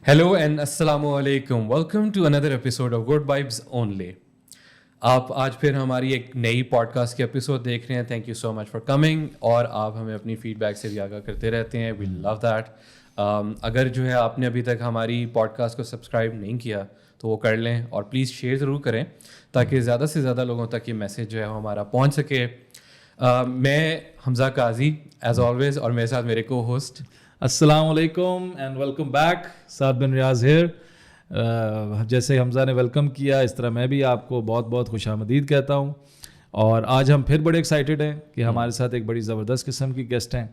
Hello and अस्सलाम वालेकुम, welcome to another episode of good vibes only. आप आज फिर हमारी एक नई पॉडकास्ट की एपिसोड देख रहे हैं। Thank you so much for coming, और आप हमें अपनी फीडबैक से भी आगाह करते रहते हैं। We love that. अगर जो है आपने अभी तक हमारी पॉडकास्ट को सब्सक्राइब नहीं किया तो वो कर लें, और प्लीज़ शेयर ज़रूर करें ताकि ज़्यादा से ज़्यादा लोगों तक ये मैसेज जो है वो हमारा पहुँच सके। मैं हमज़ा काजी एज ऑलवेज, और मेरे साथ मेरे को होस्ट अस्सलाम वालेकुम and welcome back. Saad bin Riaz here. जैसे हमज़ा ने वेलकम किया, इस तरह मैं भी आपको बहुत बहुत खुशामदीद कहता हूँ। और आज हम फिर बड़े एक्साइटेड हैं कि हमारे साथ एक बड़ी ज़बरदस्त किस्म की गेस्ट हैं,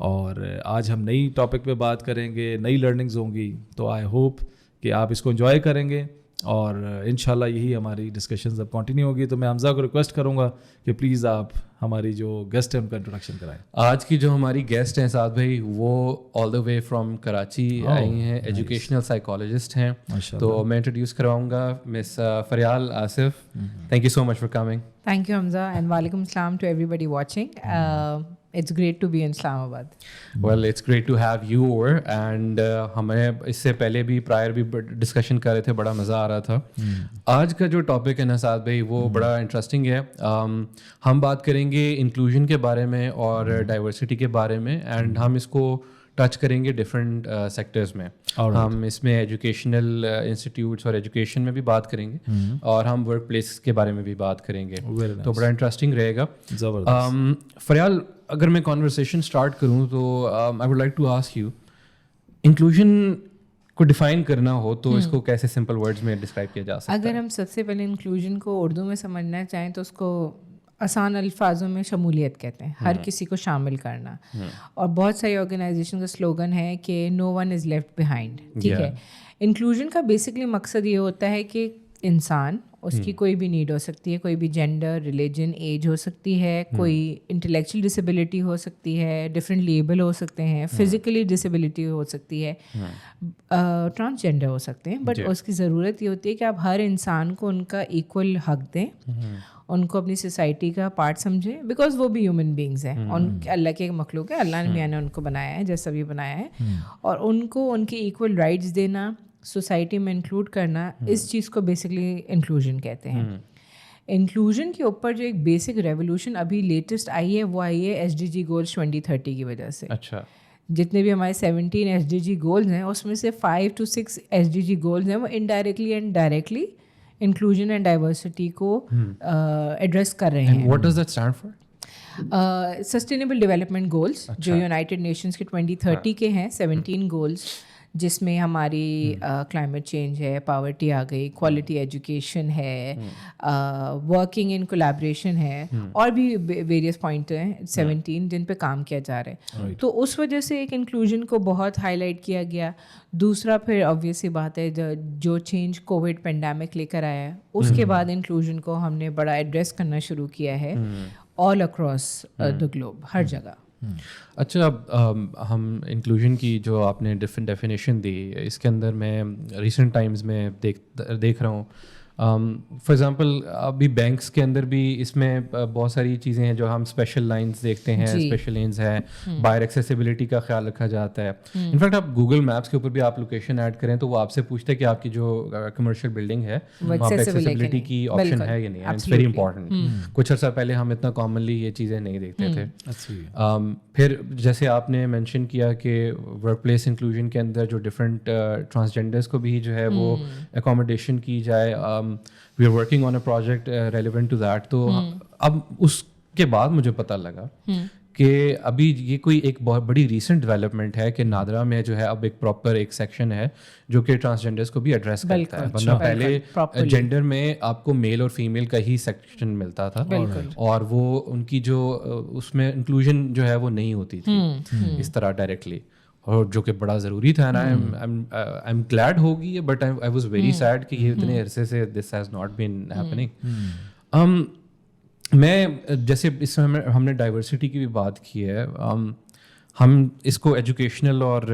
और आज हम नई टॉपिक पे बात करेंगे, नई लर्निंग्स होंगी। तो आई होप कि आप इसको एंजॉय करेंगे, और इंशाल्लाह यही हमारी डिस्कशंस अब कंटिन्यू होगी। तो मैं हमज़ा को रिक्वेस्ट करूँगा कि प्लीज़ आप हमारी जो गेस्ट है उनका इंट्रोडक्शन कराएं। आज की जो हमारी गेस्ट हैं साद भाई, वो all the way from Karachi आई हैं, एजुकेशनल साइकोलॉजिस्ट हैं। तो मैं इंट्रोड्यूस करवाऊंगा miss Faryal Asif. Thank you so much for coming. Thank you, Hamza, and walaikum salam to everybody watching. It's great to be in Islamabad. Well, it's great to have you over, and हमें इससे पहले भी prior भी discussion कर रहे थे, बड़ा मज़ा आ रहा था। आज का जो टॉपिक है ना साद भाई, वो बड़ा इंटरेस्टिंग है। हम बात करेंगे इंक्लूजन के बारे में और डाइवर्सिटी के बारे में, एंड हम इसको टच करेंगे डिफरेंट सेक्टर्स में। हम इसमें एजुकेशनल इंस्टीट्यूट्स और एजुकेशन में भी बात करेंगे, और हम वर्क प्लेस के बारे में भी बात करेंगे। तो बड़ा इंटरेस्टिंग रहेगा। फरियाल, अगर मैं कॉन्वर्सेशन स्टार्ट करूँ तो I would like to ask you, inclusion को डिफाइन करना हो तो इसको कैसे सिंपल वर्ड्स में डिस्क्राइब किया जा सकता है? अगर हम सबसे पहले इंक्लूजन को उर्दू में समझना चाहें तो उसको आसान अल्फाजों में शमूलियत कहते हैं, हर किसी को शामिल करना। और बहुत सारी ऑर्गेनाइजेशन का स्लोगन है कि no one is left behind. ठीक है, इंक्लूजन का बेसिकली मकसद ये होता है कि इंसान, उसकी कोई भी नीड हो सकती है, कोई भी जेंडर, रिलीजन, एज हो सकती है, कोई इंटेलेक्चुअल डिसेबिलिटी हो सकती है, डिफरेंट लेबल हो सकते हैं, फिजिकली डिसेबिलिटी हो सकती है, ट्रांसजेंडर हो सकते हैं। बट उसकी ज़रूरत ये होती है कि आप हर इंसान को उनका इक्वल हक दें, उनको अपनी सोसाइटी का पार्ट समझें, बिकॉज वो भी ह्यूमन बींग्स हैं। उन अल्लाह के एक मखलूक है, अल्लाह ने उनको बनाया है जैसा भी बनाया है, और उनको उनकी इक्वल राइट्स देना, सोसाइटी में इंक्लूड करना, इस चीज़ को बेसिकली इंक्लूजन कहते हैं। इंक्लूजन के ऊपर जो एक बेसिक रेवोल्यूशन अभी लेटेस्ट आई है, वो आई है SDG गोल्स 2030 की वजह से। अच्छा, जितने भी हमारे 17 SDG गोल्स हैं, उसमें से 5 to 6 SDG गोल्स हैं, वो indirectly and directly inclusion and diversity को एड्रेस कर रहे हैं। What does that stand for? Sustainable development goals, जो यूनाइटेड नेशंस के 2030 के हैं 17 गोल्स, जिसमें हमारी क्लाइमेट चेंज है, पावर्टी आ गई, क्वालिटी एजुकेशन है, वर्किंग इन कोलैबोरेशन है, और भी वेरियस पॉइंट हैं 17 जिन पे काम किया जा रहा है। तो उस वजह से एक इंक्लूजन को बहुत हाईलाइट किया गया। दूसरा, फिर ऑब्वियस सी बात है, जो चेंज कोविड पेंडेमिक लेकर आया है, उसके बाद इंक्लूजन को हमने बड़ा एड्रेस करना शुरू किया है ऑल अक्रॉस द ग्लोब, हर जगह। अच्छा, अब हम इंक्लूजन की जो आपने डिफरेंट डेफिनेशन दी, इसके अंदर मैं रिसेंट टाइम्स में देख रहा हूँ, फॉर एग्जांपल अभी बैंक्स के अंदर भी इसमें बहुत सारी चीज़ें हैं जो हम स्पेशल लाइंस देखते हैं, स्पेशल लेन्स हैं, बायर एक्सेसिबिलिटी का ख्याल रखा जाता है। इनफैक्ट आप गूगल मैप्स के ऊपर भी आप लोकेशन ऐड करें तो वो आपसे पूछते हैं कि आपकी जो कमर्शियल बिल्डिंग है वहाँ पे एक्सेसिबिलिटी की ऑप्शन है या नहीं। It's very important. कुछ अर्सा पहले हम इतना कॉमनली ये चीज़ें नहीं देखते थे। फिर जैसे आपने मेंशन किया कि वर्क प्लेस इंक्लूजन के अंदर जो डिफरेंट ट्रांसजेंडर्स को भी जो है वो अकोमोडेशन की जाए, we are working on a project relevant to that. तो अब उसके बाद मुझे पता लगा कि अभी ये कोई एक बहुत बड़ी रीसेंट डेवलपमेंट है कि नादरा में जो है अब एक प्रॉपर एक सेक्शन है जो कि ट्रांसजेंडर्स को भी एड्रेस करता है। वरना पहले जेंडर में आपको मेल और फीमेल का ही सेक्शन मिलता था, और वो उनकी जो उसमें इंक्लूजन जो है वो नहीं होती थी इस तरह डायरेक्टली, और जो कि बड़ा ज़रूरी था। आई एम ग्लैड होगी, but I was very sad कि ये इतने अरसे से this has not been happening. मैं जैसे इसमें हमने डाइवर्सिटी की भी बात की है, हम इसको एजुकेशनल और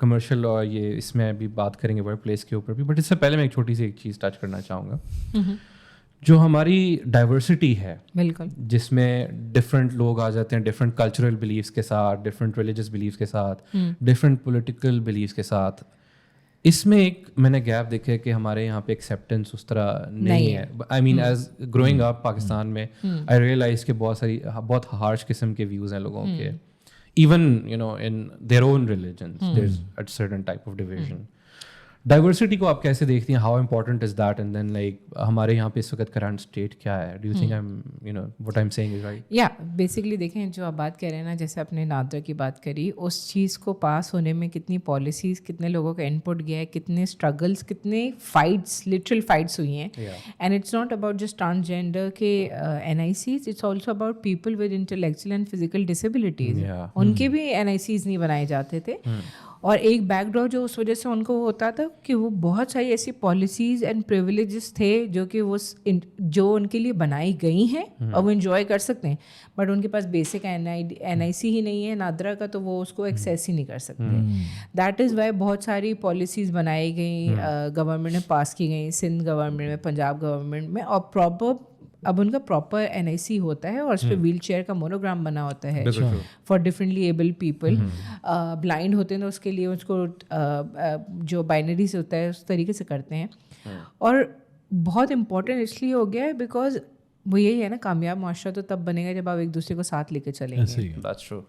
कमर्शियल और ये इसमें भी बात करेंगे, वर्क प्लेस के ऊपर भी। बट इससे पहले मैं एक छोटी सी एक चीज़ टच करना चाहूँगा, जो हमारी डाइवर्सिटी है, बिल्कुल, जिसमें डिफरेंट लोग आ जाते हैं, डिफरेंट कल्चरल बिलीव्स के साथ, डिफरेंट रिलीजियस बिलीव्स के साथ, डिफरेंट पॉलिटिकल बिलीव्स के साथ। इसमें एक मैंने गैप देखा है कि हमारे यहाँ पे एक्सेप्टेंस उस तरह नहीं है. I mean as growing up Pakistan में आई रियलाइज कि बहुत हार्श किस्म के व्यूज़ हैं लोगों के. Even you know in their own religions there is a certain type of division. Diversity को आप कैसे देखती हैं? How important is that? And then like हमारे यहाँ पे इस वक्त करंट स्टेट क्या है? Do you think I am you know what I am saying is right? या बेसिकली देखें, जो आप बात कर रहे हैं ना, जैसे आपने नादरा की बात करी, उस चीज़ को पास होने में कितनी पॉलिसीज़, कितने लोगों का इनपुट गया है, कितने स्ट्रगल्स, कितने फाइट्स, लिटरल फाइट्स हुई हैं. And it's not about just transgender के NICs, it's also about people with intellectual and physical disabilities. उनके भी NICs नहीं बनाए जाते थे. और एक बैकड्रॉप जो उस वजह से उनको होता था कि वो बहुत सारी ऐसी पॉलिसीज़ एंड प्रिविलेजेस थे जो कि वो जो उनके लिए बनाई गई हैं और वो इन्जॉय कर सकते हैं, बट उनके पास बेसिक NIC ही नहीं है नादरा का, तो वो उसको एक्सेस ही नहीं कर सकते. दैट इज़ वाई बहुत सारी पॉलिसीज़ बनाई गई, गवर्नमेंट में पास की गई, सिंध गवर्नमेंट में, पंजाब गवर्नमेंट में, और प्रॉपर अब उनका प्रॉपर NIC होता है और उस पर व्हील चेयर का मोनोग्राम बना होता है for differently abled people. Blind होते हैं तो उसके लिए उसको जो बाइनरीज होता है उस तरीके से करते हैं. और बहुत इम्पोर्टेंट इसलिए हो गया है बिकॉज वो यही है ना, कामयाब माशरा तो तब बनेगा जब आप एक दूसरे को साथ लेके चलेंगे. That's true.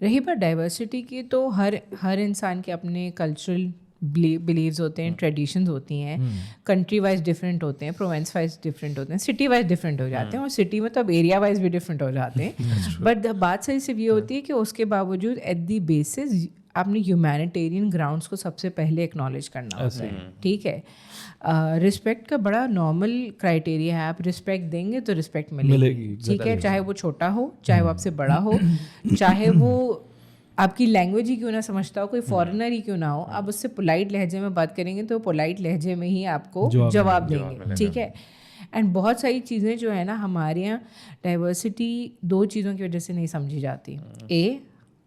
रही बात डाइवर्सिटी की, तो हर इंसान के अपने कल्चरल बिलीव्स होते हैं, ट्रेडिशंस होती हैं, कंट्री वाइज डिफरेंट होते हैं, प्रोविंस वाइज डिफरेंट होते हैं, सिटी वाइज डिफरेंट हो जाते हैं, और सिटी में तो अब एरिया वाइज भी डिफरेंट हो जाते हैं. बट बात सही सिर्फ ये होती है कि उसके बावजूद एट दी बेसिस आपने ह्यूमैनिटेरियन ग्राउंड्स को सबसे पहले एक्नॉलेज करना होता है. ठीक है, रिस्पेक्ट का बड़ा नॉर्मल क्राइटेरिया है. आप रिस्पेक्ट देंगे तो रिस्पेक्ट मिलेगी. ठीक है, चाहे वो छोटा हो, चाहे वो आपसे बड़ा हो, चाहे वो आपकी लैंग्वेज ही क्यों ना समझता हो, कोई फॉरेनर ही क्यों ना हो, आप उससे पोलाइट लहजे में बात करेंगे तो पोलाइट लहजे में ही आपको जवाब देंगे. ठीक है. एंड बहुत सारी चीज़ें जो है ना हमारे यहाँ, डाइवर्सिटी दो चीज़ों की वजह से नहीं समझी जाती.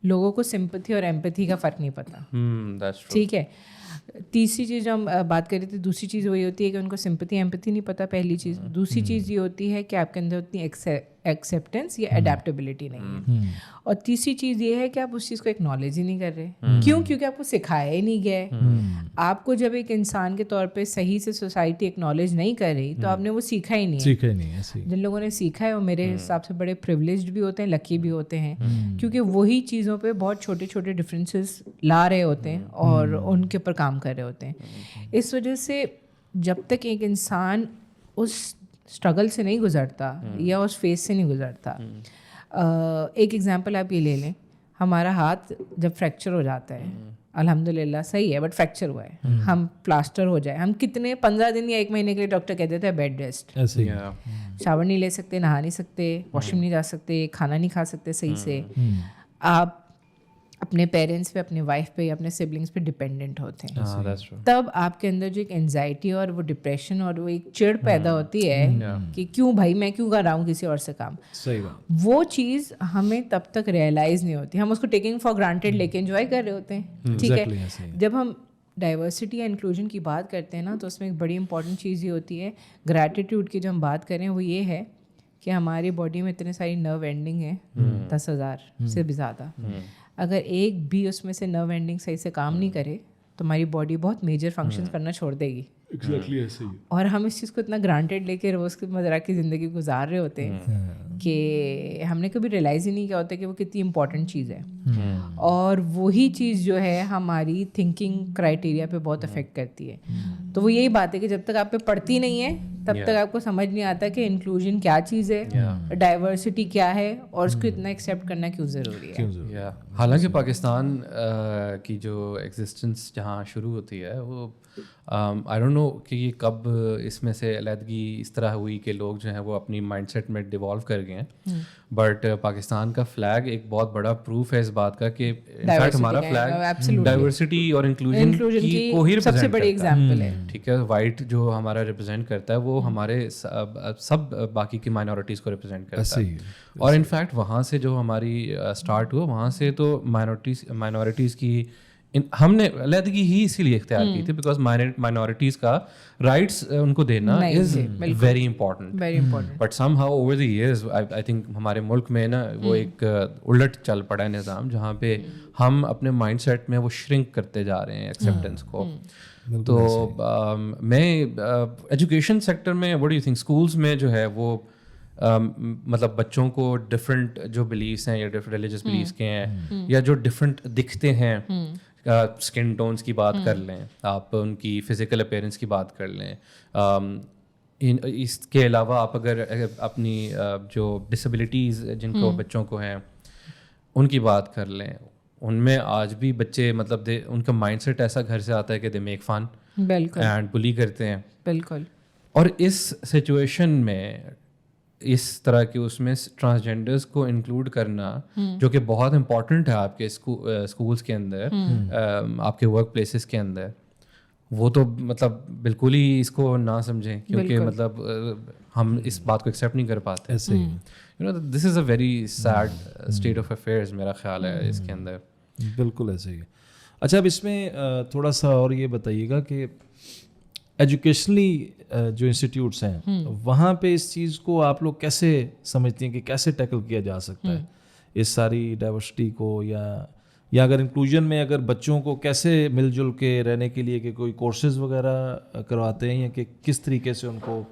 लोगों को सिंपैथी और एम्पैथी का फ़र्क नहीं पता. ठीक है. तीसरी चीज़ हम बात कर रहे थे, दूसरी चीज़ वही होती है कि उनको सिंपैथी एम्पैथी नहीं पता, पहली चीज़. दूसरी चीज़ ये होती है कि आपके अंदर उतनी एक्सेप्टेंस या अडेप्टेबिलिटी नहीं है. और तीसरी चीज़ ये है कि आप उस चीज़ को एक्नॉलेज ही नहीं कर रहे. क्यों? क्योंकि आपको सिखाया ही नहीं गया है. आपको जब एक इंसान के तौर पे सही से सोसाइटी एक्नॉलेज नहीं कर रही तो आपने वो सीखा ही नहीं है. जिन लोगों ने सीखा है वो मेरे हिसाब से बड़े प्रिविलेज्ड भी होते हैं, लकी भी होते हैं, क्योंकि वही चीज़ों पे बहुत छोटे छोटे डिफरेंसेस ला रहे होते हैं और उनके ऊपर काम कर रहे होते हैं. इस वजह से जब तक एक इंसान उस स्ट्रगल से नहीं गुजरता या उस फेज से नहीं गुजरता, एक एग्जांपल आप ये ले लें, हमारा हाथ जब फ्रैक्चर हो जाता है, अल्हम्दुलिल्लाह सही है, बट फ्रैक्चर हुआ है, हम प्लास्टर हो जाए, हम कितने 15 दिन या 1 महीने के लिए डॉक्टर कहते थे बेड रेस्ट. शावर नहीं ले सकते, नहा नहीं सकते, वॉशरूम नहीं जा सकते, खाना नहीं खा सकते सही से. आप अपने पेरेंट्स पे, अपने वाइफ पे, अपने सिबलिंग्स पे डिपेंडेंट होते हैं. तब आपके अंदर जो एक एंजाइटी और वो डिप्रेशन और वो एक चिढ़ पैदा होती है कि क्यों भाई मैं क्यों कर रहा हूँ किसी और से काम. सही बात. वो चीज़ हमें तब तक रियलाइज़ नहीं होती, हम उसको टेकिंग फॉर ग्रांटेड लेके एंजॉय कर रहे होते हैं. ठीक है. जब हम डाइवर्सिटी या इंक्लूजन की बात करते हैं ना, तो उसमें एक बड़ी इंपॉर्टेंट चीज़ ये होती है, ग्रैटिट्यूड की जो हम बात करें वो ये है कि हमारी बॉडी में इतने सारी नर्व एंडिंग है, 10,000 से भी ज़्यादा. अगर एक भी उसमें से नर्व एंडिंग सही से काम नहीं करे तो हमारी बॉडी बहुत मेजर फंक्शंस करना छोड़ देगी. एग्जैक्टली ऐसे ही. और हम इस चीज़ को इतना ग्रांटेड लेके रोज़ की मज़रा की ज़िंदगी गुजार रहे होते हैं कि हमने कभी रियलाइज़ ही नहीं किया होता कि वो कितनी इंपॉर्टेंट चीज़ है. और वही चीज़ जो है हमारी थिंकिंग क्राइटेरिया पे बहुत अफेक्ट करती है. तो वो यही बात है कि जब तक आप पे पड़ती नहीं है तब तक आपको समझ नहीं आता कि इंक्लूजन क्या चीज़ है, डाइवर्सिटी क्या है, और उसको इतना एक्सेप्ट करना क्यों ज़रूरी है. हालांकि पाकिस्तान की जो एग्जिस्टेंस जहाँ शुरू होती है वो आई डोंट नो कि ये कब इसमें से अलहदगी इस तरह हुई कि लोग जो हैं वो अपनी माइंडसेट में डिवॉल्व कर गए हैं. बट पाकिस्तान का फ्लैग एक बहुत बड़ा प्रूफ है इस बात का कि इनफैक्ट हमारा फ्लैग डाइवर्सिटी और इंक्लूजन की को ही सबसे बड़ी एग्जांपल है. ठीक है. वाइट जो हमारा रिप्रेजेंट करता है वो हमारे सब बाकी की माइनॉरिटीज़ को रिप्रेजेंट करता है. और इनफैक्ट वहाँ से जो हमारी स्टार्ट हुआ, वहाँ से तो माइनॉरिटीज़ की हमने अलहदगी ही इसीलिए इख्तियार की थी बिकॉज माइनॉरिटीज़ का राइट्स उनको देना is very important. But somehow over the years I think हमारे मुल्क में ना वो एक उलट चल पड़ा है निज़ाम, जहाँ पे हम अपने माइंडसेट में वो श्रिंक करते जा रहे हैं एक्सेप्टेंस को. تو میں ایجوکیشن سیکٹر میں what do you think schools میں جو ہے وہ مطلب بچوں کو ڈفرینٹ جو بلیفس ہیں یا ڈفرینٹ ریلیجیس بلیفس کے ہیں یا جو ڈفرینٹ دکھتے ہیں، اسکن ٹونس کی بات کر لیں آپ، ان کی فزیکل اپیرنس کی بات کر لیں، اس کے علاوہ آپ اگر اپنی جو ڈسیبلٹیز جن کو بچوں کو ہیں ان کی بات کر لیں، ان میں آج بھی بچے مطلب ان کا مائنڈ سیٹ ایسا گھر سے آتا ہے کہ دے میک فن اینڈ بلی کرتے ہیں. بالکل. اور اس سچویشن میں اس طرح کے اس میں ٹرانسجینڈرس کو انکلوڈ کرنا جو کہ بہت امپورٹنٹ ہے آپ کے اسکولس کے اندر، آپ کے ورک پلیسز کے اندر، وہ تو مطلب بالکل ہی اس کو نہ سمجھیں، کیونکہ مطلب ہم اس بات کو ایکسیپٹ نہیں کر پاتے. ایسے ہی this is a very sad state of affairs میرا خیال ہے اس کے اندر. بالکل ایسے ہی. اچھا اب اس میں تھوڑا سا اور یہ بتائیے گا کہ ایجوکیشنلی جو انسٹیٹیوٹس ہیں وہاں پہ اس چیز کو آپ لوگ کیسے سمجھتے ہیں کہ کیسے ٹیکل کیا جا سکتا ہے اس ساری ڈائیورسٹی کو، یا اگر انکلوژن میں اگر بچوں کو کیسے مل جل کے رہنے کے لیے کہ کوئی کورسز وغیرہ کرواتے ہیں یا کہ کس طریقے سے ان کو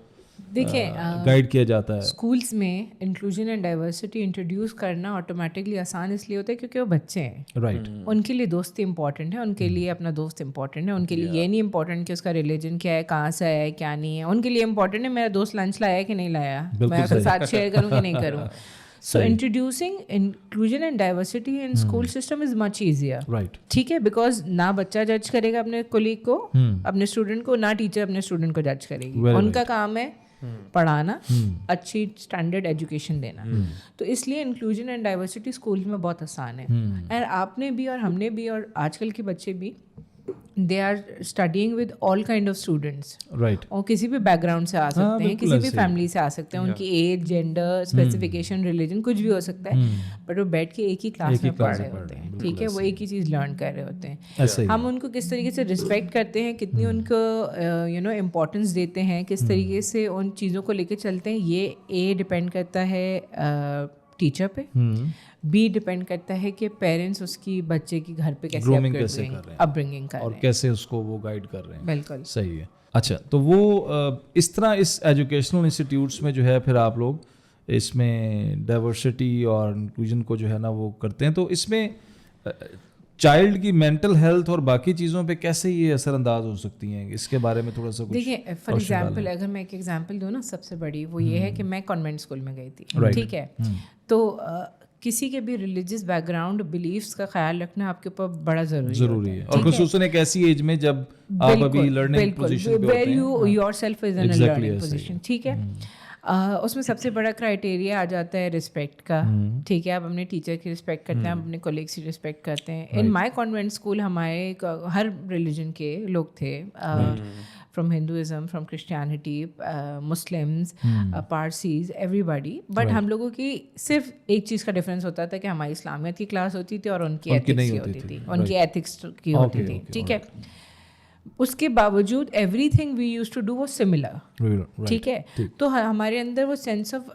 دیکھیں گائیڈ کیا جاتا ہے؟ اسکولس میں انکلوژن اینڈ ڈائیورسٹی انٹروڈیوس کرنا آٹومیٹکلی آسان اس لیے ہوتا ہے کیونکہ وہ بچے ہیں. رائٹ. ان کے لیے دوستی امپورٹنٹ ہے، ان کے لیے اپنا دوست امپورٹنٹ ہے. ان کے لیے یہ نہیں امپورٹنٹ کہ اس کا ریلیجن کیا ہے، کہاں سے آیا ہے، کیا نہیں ہے. ان کے لیے امپورٹنٹ ہے میرا دوست لنچ لایا ہے کہ نہیں لایا، میں اس کے ساتھ شیئر کروں کہ نہیں کروں. So introducing inclusion and diversity in school system is much easier. Right. ٹھیک ہے، بیکاز نہ بچہ جج کرے گا اپنے کولیگ کو، اپنے اسٹوڈنٹ کو، نہ ٹیچر اپنے اسٹوڈنٹ کو جج کرے گی. ان کا کام ہے پڑھانا، اچھی اسٹینڈرڈ ایجوکیشن دینا. تو اس لیے انکلوژن اینڈ ڈائیورسٹی اسکول میں بہت آسان ہے. اینڈ آپ نے بھی اور ہم نے بھی اور آج کل کے بچے بھی they are studying with all kind of students. Right. اور کسی بھی بیک گراؤنڈ سے آ سکتے ہیں، کسی بھی فیملی سے آ سکتے ہیں. ان کی ایج، جینڈر، اسپیسیفکیشن، ریلیجن کچھ بھی ہو سکتا ہے، بٹ وہ بیٹھ کے ایک ہی کلاس میں پڑھ رہے ہوتے ہیں. ٹھیک ہے، وہ ایک ہی چیز لرن کر رہے ہوتے ہیں. ہم ان کو کس طریقے سے رسپیکٹ کرتے ہیں، کتنی ان کو امپورٹنس دیتے ہیں، کس طریقے سے ان چیزوں کو لے کے چلتے ہیں، یہ ڈپینڈ کرتا ہے ٹیچر پہ. بی ڈپینڈ کرتا ہے کہ پیرنٹس اس کی بچے کی گھر پہ کیسے اپ برنگنگ کر رہے ہیں اور کیسے اس کو وہ گائیڈ کر رہے ہیں. بالکل صحیح ہے. اچھا تو وہ اس طرح اس ایجوکیشنل انسٹیٹیوٹس میں جو ہے پھر آپ لوگ اس میں ڈائیورسٹی اور انکلوژن کو جو ہے نا وہ کرتے ہیں. تو اس میں چائلڈ کی مینٹل ہیلتھ اور باقی چیزوں پہ کیسے یہ اثر انداز ہو سکتی ہیں، اس کے بارے میں تھوڑا سا کچھ دیکھیں. فار ایگزامپل اگر میں ایک ایگزامپل دوں نا سب سے بڑی، وہ یہ ہے کہ میں کانوینٹ اسکول میں گئی تھی. ٹھیک ہے، تو کسی کے بھی ریلیجیس بیک گراؤنڈ بلیفس کا خیال رکھنا آپ کے اوپر بڑا ضروری ہے، اور خصوصاً ایک ایسی ایج میں جب آپ ابھی لرننگ پوزیشن پہ ہوتے ہیں، where your self is in a learning position. ٹھیک ہے، اس میں سب سے بڑا کرائٹیریا آ جاتا ہے رسپیکٹ کا. ٹھیک ہے، آپ اپنے ٹیچر کی رسپیکٹ کرتے ہیں، آپ اپنے کولیگس کی رسپیکٹ کرتے ہیں. ان مائی کانوینٹ اسکول ہمارے ہر ریلیجن کے لوگ تھے، from Hinduism, from Christianity, Muslims, Parsis, every body. But ہم لوگوں کی صرف ایک چیز کا ڈفرینس ہوتا تھا کہ ہماری اسلامیت کی کلاس ہوتی تھی اور ان کی ایتھکس کی ہوتی تھی، ان کی ایتھکس کی ہوتی تھی. ٹھیک ہے، اس کے باوجود everything we use to do was similar. ٹھیک ہے، تو ہمارے اندر وہ sense of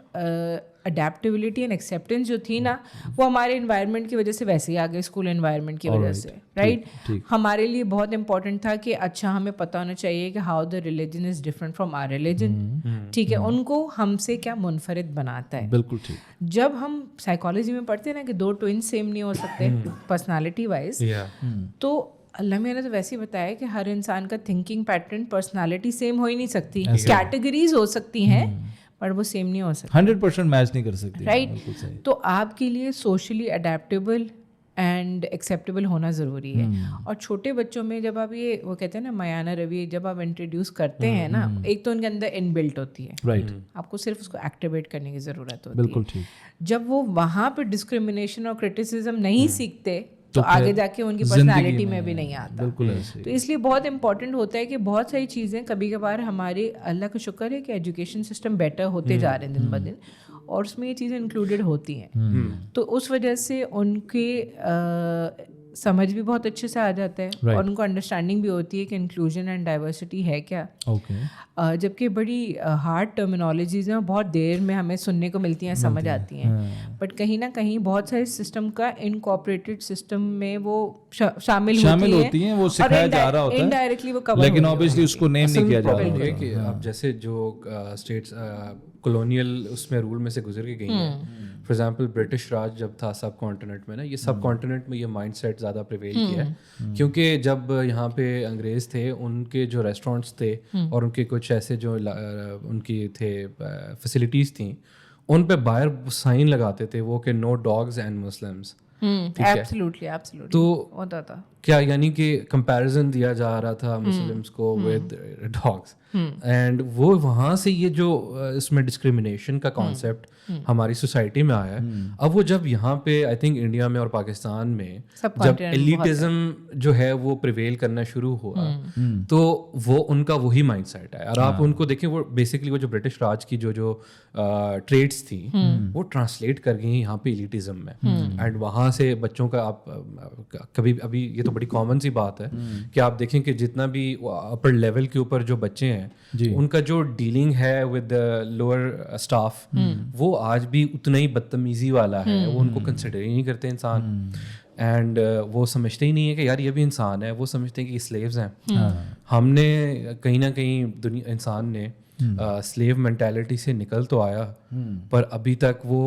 adaptability and acceptance جو تھی نا، وہ ہمارے انوائرمنٹ کی وجہ سے ویسے ہی آ گئے، اسکول انوائرمنٹ کی وجہ سے. رائٹ. ہمارے لیے بہت امپورٹنٹ تھا کہ اچھا ہمیں پتہ ہونا چاہیے کہ how the religion is different from are religion. ٹھیک ہے، ان کو ہم سے کیا منفرد بناتا ہے. بالکل ٹھیک. جب ہم سائیکالوجی میں پڑھتے ہیں نا کہ دو ٹوئنس سیم نہیں ہو سکتے پرسنالٹی وائز، تو اللہ میں نے تو ویسے ہی بتایا کہ ہر انسان کا تھنکنگ پیٹرن، پرسنالٹی سیم ہو ہی نہیں سکتی. کیٹیگریز ہو سکتی ہیں پر وہ سیم نہیں ہو سکتی، 100% میچ نہیں کر سکتی. رائٹ. تو آپ کے لیے سوشلی اڈیپٹیبل اینڈ ایکسیپٹیبل ہونا ضروری ہے. اور چھوٹے بچوں میں جب آپ یہ وہ کہتے ہیں نا میانہ روی جب آپ انٹروڈیوس کرتے ہیں نا، ایک تو ان کے اندر ان بلٹ ہوتی ہے، رائٹ. آپ کو صرف اس کو ایکٹیویٹ کرنے کی ضرورت ہوتی ہے. بالکل ٹھیک. جب وہ وہاں پہ ڈسکریمنیشن اور کرٹیسزم نہیں سیکھتے تو آگے جا کے ان کی پرسنالٹی میں بھی نہیں آتا. بالکل. تو اس لیے بہت امپورٹنٹ ہوتا ہے کہ بہت ساری چیزیں کبھی کبھار ہماری اللہ کا شکر ہے کہ ایجوکیشن سسٹم بیٹر ہوتے جا رہے ہیں دن بدن، اور اس میں یہ چیزیں انکلوڈیڈ ہوتی ہیں. تو اس وجہ سے ان کے समझ भी बहुत अच्छे से आ जाता है Right. और उनको अंडरस्टैंडिंग भी होती है कि इंक्लूजन एंड डाइवर्सिटी है क्या. ओके. जबकि बड़ी हार्ड टर्मिनोलॉजीज हैं, बहुत देर में हमें सुनने को मिलती हैं, समझ आती हैं, बट कहीं ना कहीं बहुत सारे सिस्टम का इनकॉर्पोरेटेड सिस्टम में वो शामिल होती हैं, वो सिखाया जा रहा होता है इनडायरेक्टली वो कवर, लेकिन ऑब्वियसली उसको नेम नहीं किया जा रहा है कि अब जैसे जो स्टेट्स कॉलोनियल उसमें रूल में से गुजर के गई हैं. फॉर एग्जांपल ब्रिटिश राज जब था सब कॉन्टिनेंट में ना, ये सब कॉन्टिनेंट में ये माइंडसेट ज़्यादा प्रिवेल किया है, क्योंकि जब यहाँ पे अंग्रेज़ थे, उनके जो रेस्टोरेंट्स थे और उनके कुछ ऐसे जो उनकी थे फैसिलिटीज़ थी, उन पे बाहर साइन लगाते थे वो कि no dogs and Muslims. Absolutely तो होता था क्या, यानी कि कंपैरिजन दिया जा रहा था मुस्लिम्स को विद डॉग्स, एंड वो वहाँ से ये जो इसमें डिस्क्रिमिनेशन का कॉन्सेप्ट हमारी सोसाइटी में आया है. अब वो जब यहाँ पे आई थिंक इंडिया में और पाकिस्तान में जब एलिटिज्म जो है वो प्रिवेल करना शुरू हुआ, तो वो उनका वही माइंडसेट है. और आप उनको देखें, वो बेसिकली वो जो ब्रिटिश राज की जो ट्रेड्स थी वो ट्रांसलेट कर गई यहाँ पे एलिटिज्म में. एंड वहाँ से बच्चों का आप कभी अभी ये तो बड़ी कॉमन सी बात है कि आप देखें कि जितना भी अपर लेवल के ऊपर जो बच्चे हैं, उनका जो डीलिंग है विद लोअर स्टाफ वो आज भी उतना ही बदतमीजी वाला है. वो उनको कंसिडर ही नहीं करते इंसान, एंड वो समझते ही नहीं है कि यार ये भी इंसान है. वो समझते हैं कि स्लेव्स हैं. हमने कहीं ना कहीं दुनिया इंसान ने स्लेव मेंटालिटी से निकल तो आया, पर अभी तक वो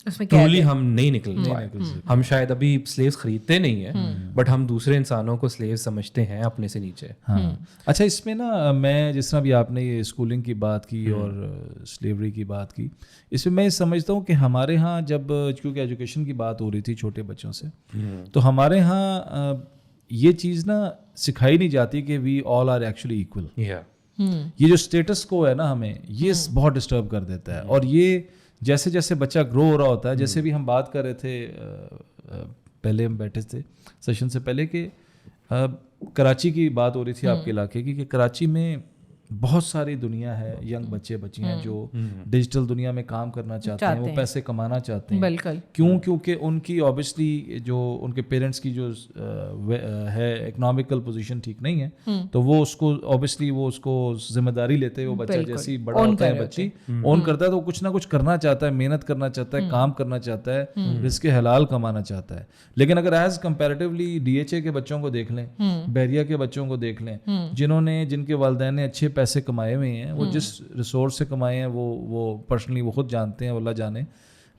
ट्रूली हम नहीं निकल पाए. हम शायद अभी स्लेव्स खरीदते नहीं हैं, बट हम दूसरे इंसानों को स्लेव समझते हैं अपने से नीचे. हाँ. अच्छा, इसमें ना मैं जिस तरह भी आपने ये स्कूलिंग की बात की और स्लेवरी की बात की, इसमें मैं समझता हूँ कि हमारे यहाँ जब क्योंकि एजुकेशन की बात हो रही थी छोटे बच्चों से, तो हमारे यहाँ ये चीज़ ना सिखाई नहीं जाती कि we all are actually equal. ये जो स्टेटस को है ना, हमें ये बहुत डिस्टर्ब कर देता है. और ये जैसे जैसे बच्चा ग्रो हो रहा होता है, जैसे भी हम बात कर रहे थे पहले हम बैठे थे सेशन से पहले कि कराची की बात हो रही थी आपके इलाके की, कि कराची में बहुत सारी दुनिया है, यंग बच्चे बच्चियां जो डिजिटल दुनिया में काम करना चाहते हैं, वो पैसे कमाना चाहते हैं. क्यों? क्योंकि उनकी ऑब्वियसली जो उनके पेरेंट्स की जो है इकोनॉमिकल पोजीशन ठीक नहीं है, तो वो उसको ऑब्वियसली वो उसको जिम्मेदारी लेते हैं. वो बच्चा जैसे ही बड़ा होता है, बच्ची ओन करता है, तो कुछ ना कुछ करना चाहता है, मेहनत करना चाहता है, काम करना चाहता है, रिस्क हलाल कमाना चाहता है. लेकिन अगर एज कंपैरेटिवली DHA के बच्चों को देख लें, बहरिया के बच्चों को देख लें, जिनके वालिदैन ने अच्छे पैसे कमाए हुए हैं, वो जिस रिसोर्स से कमाए हैं वो पर्सनली वो खुद जानते हैं, अल्लाह जाने,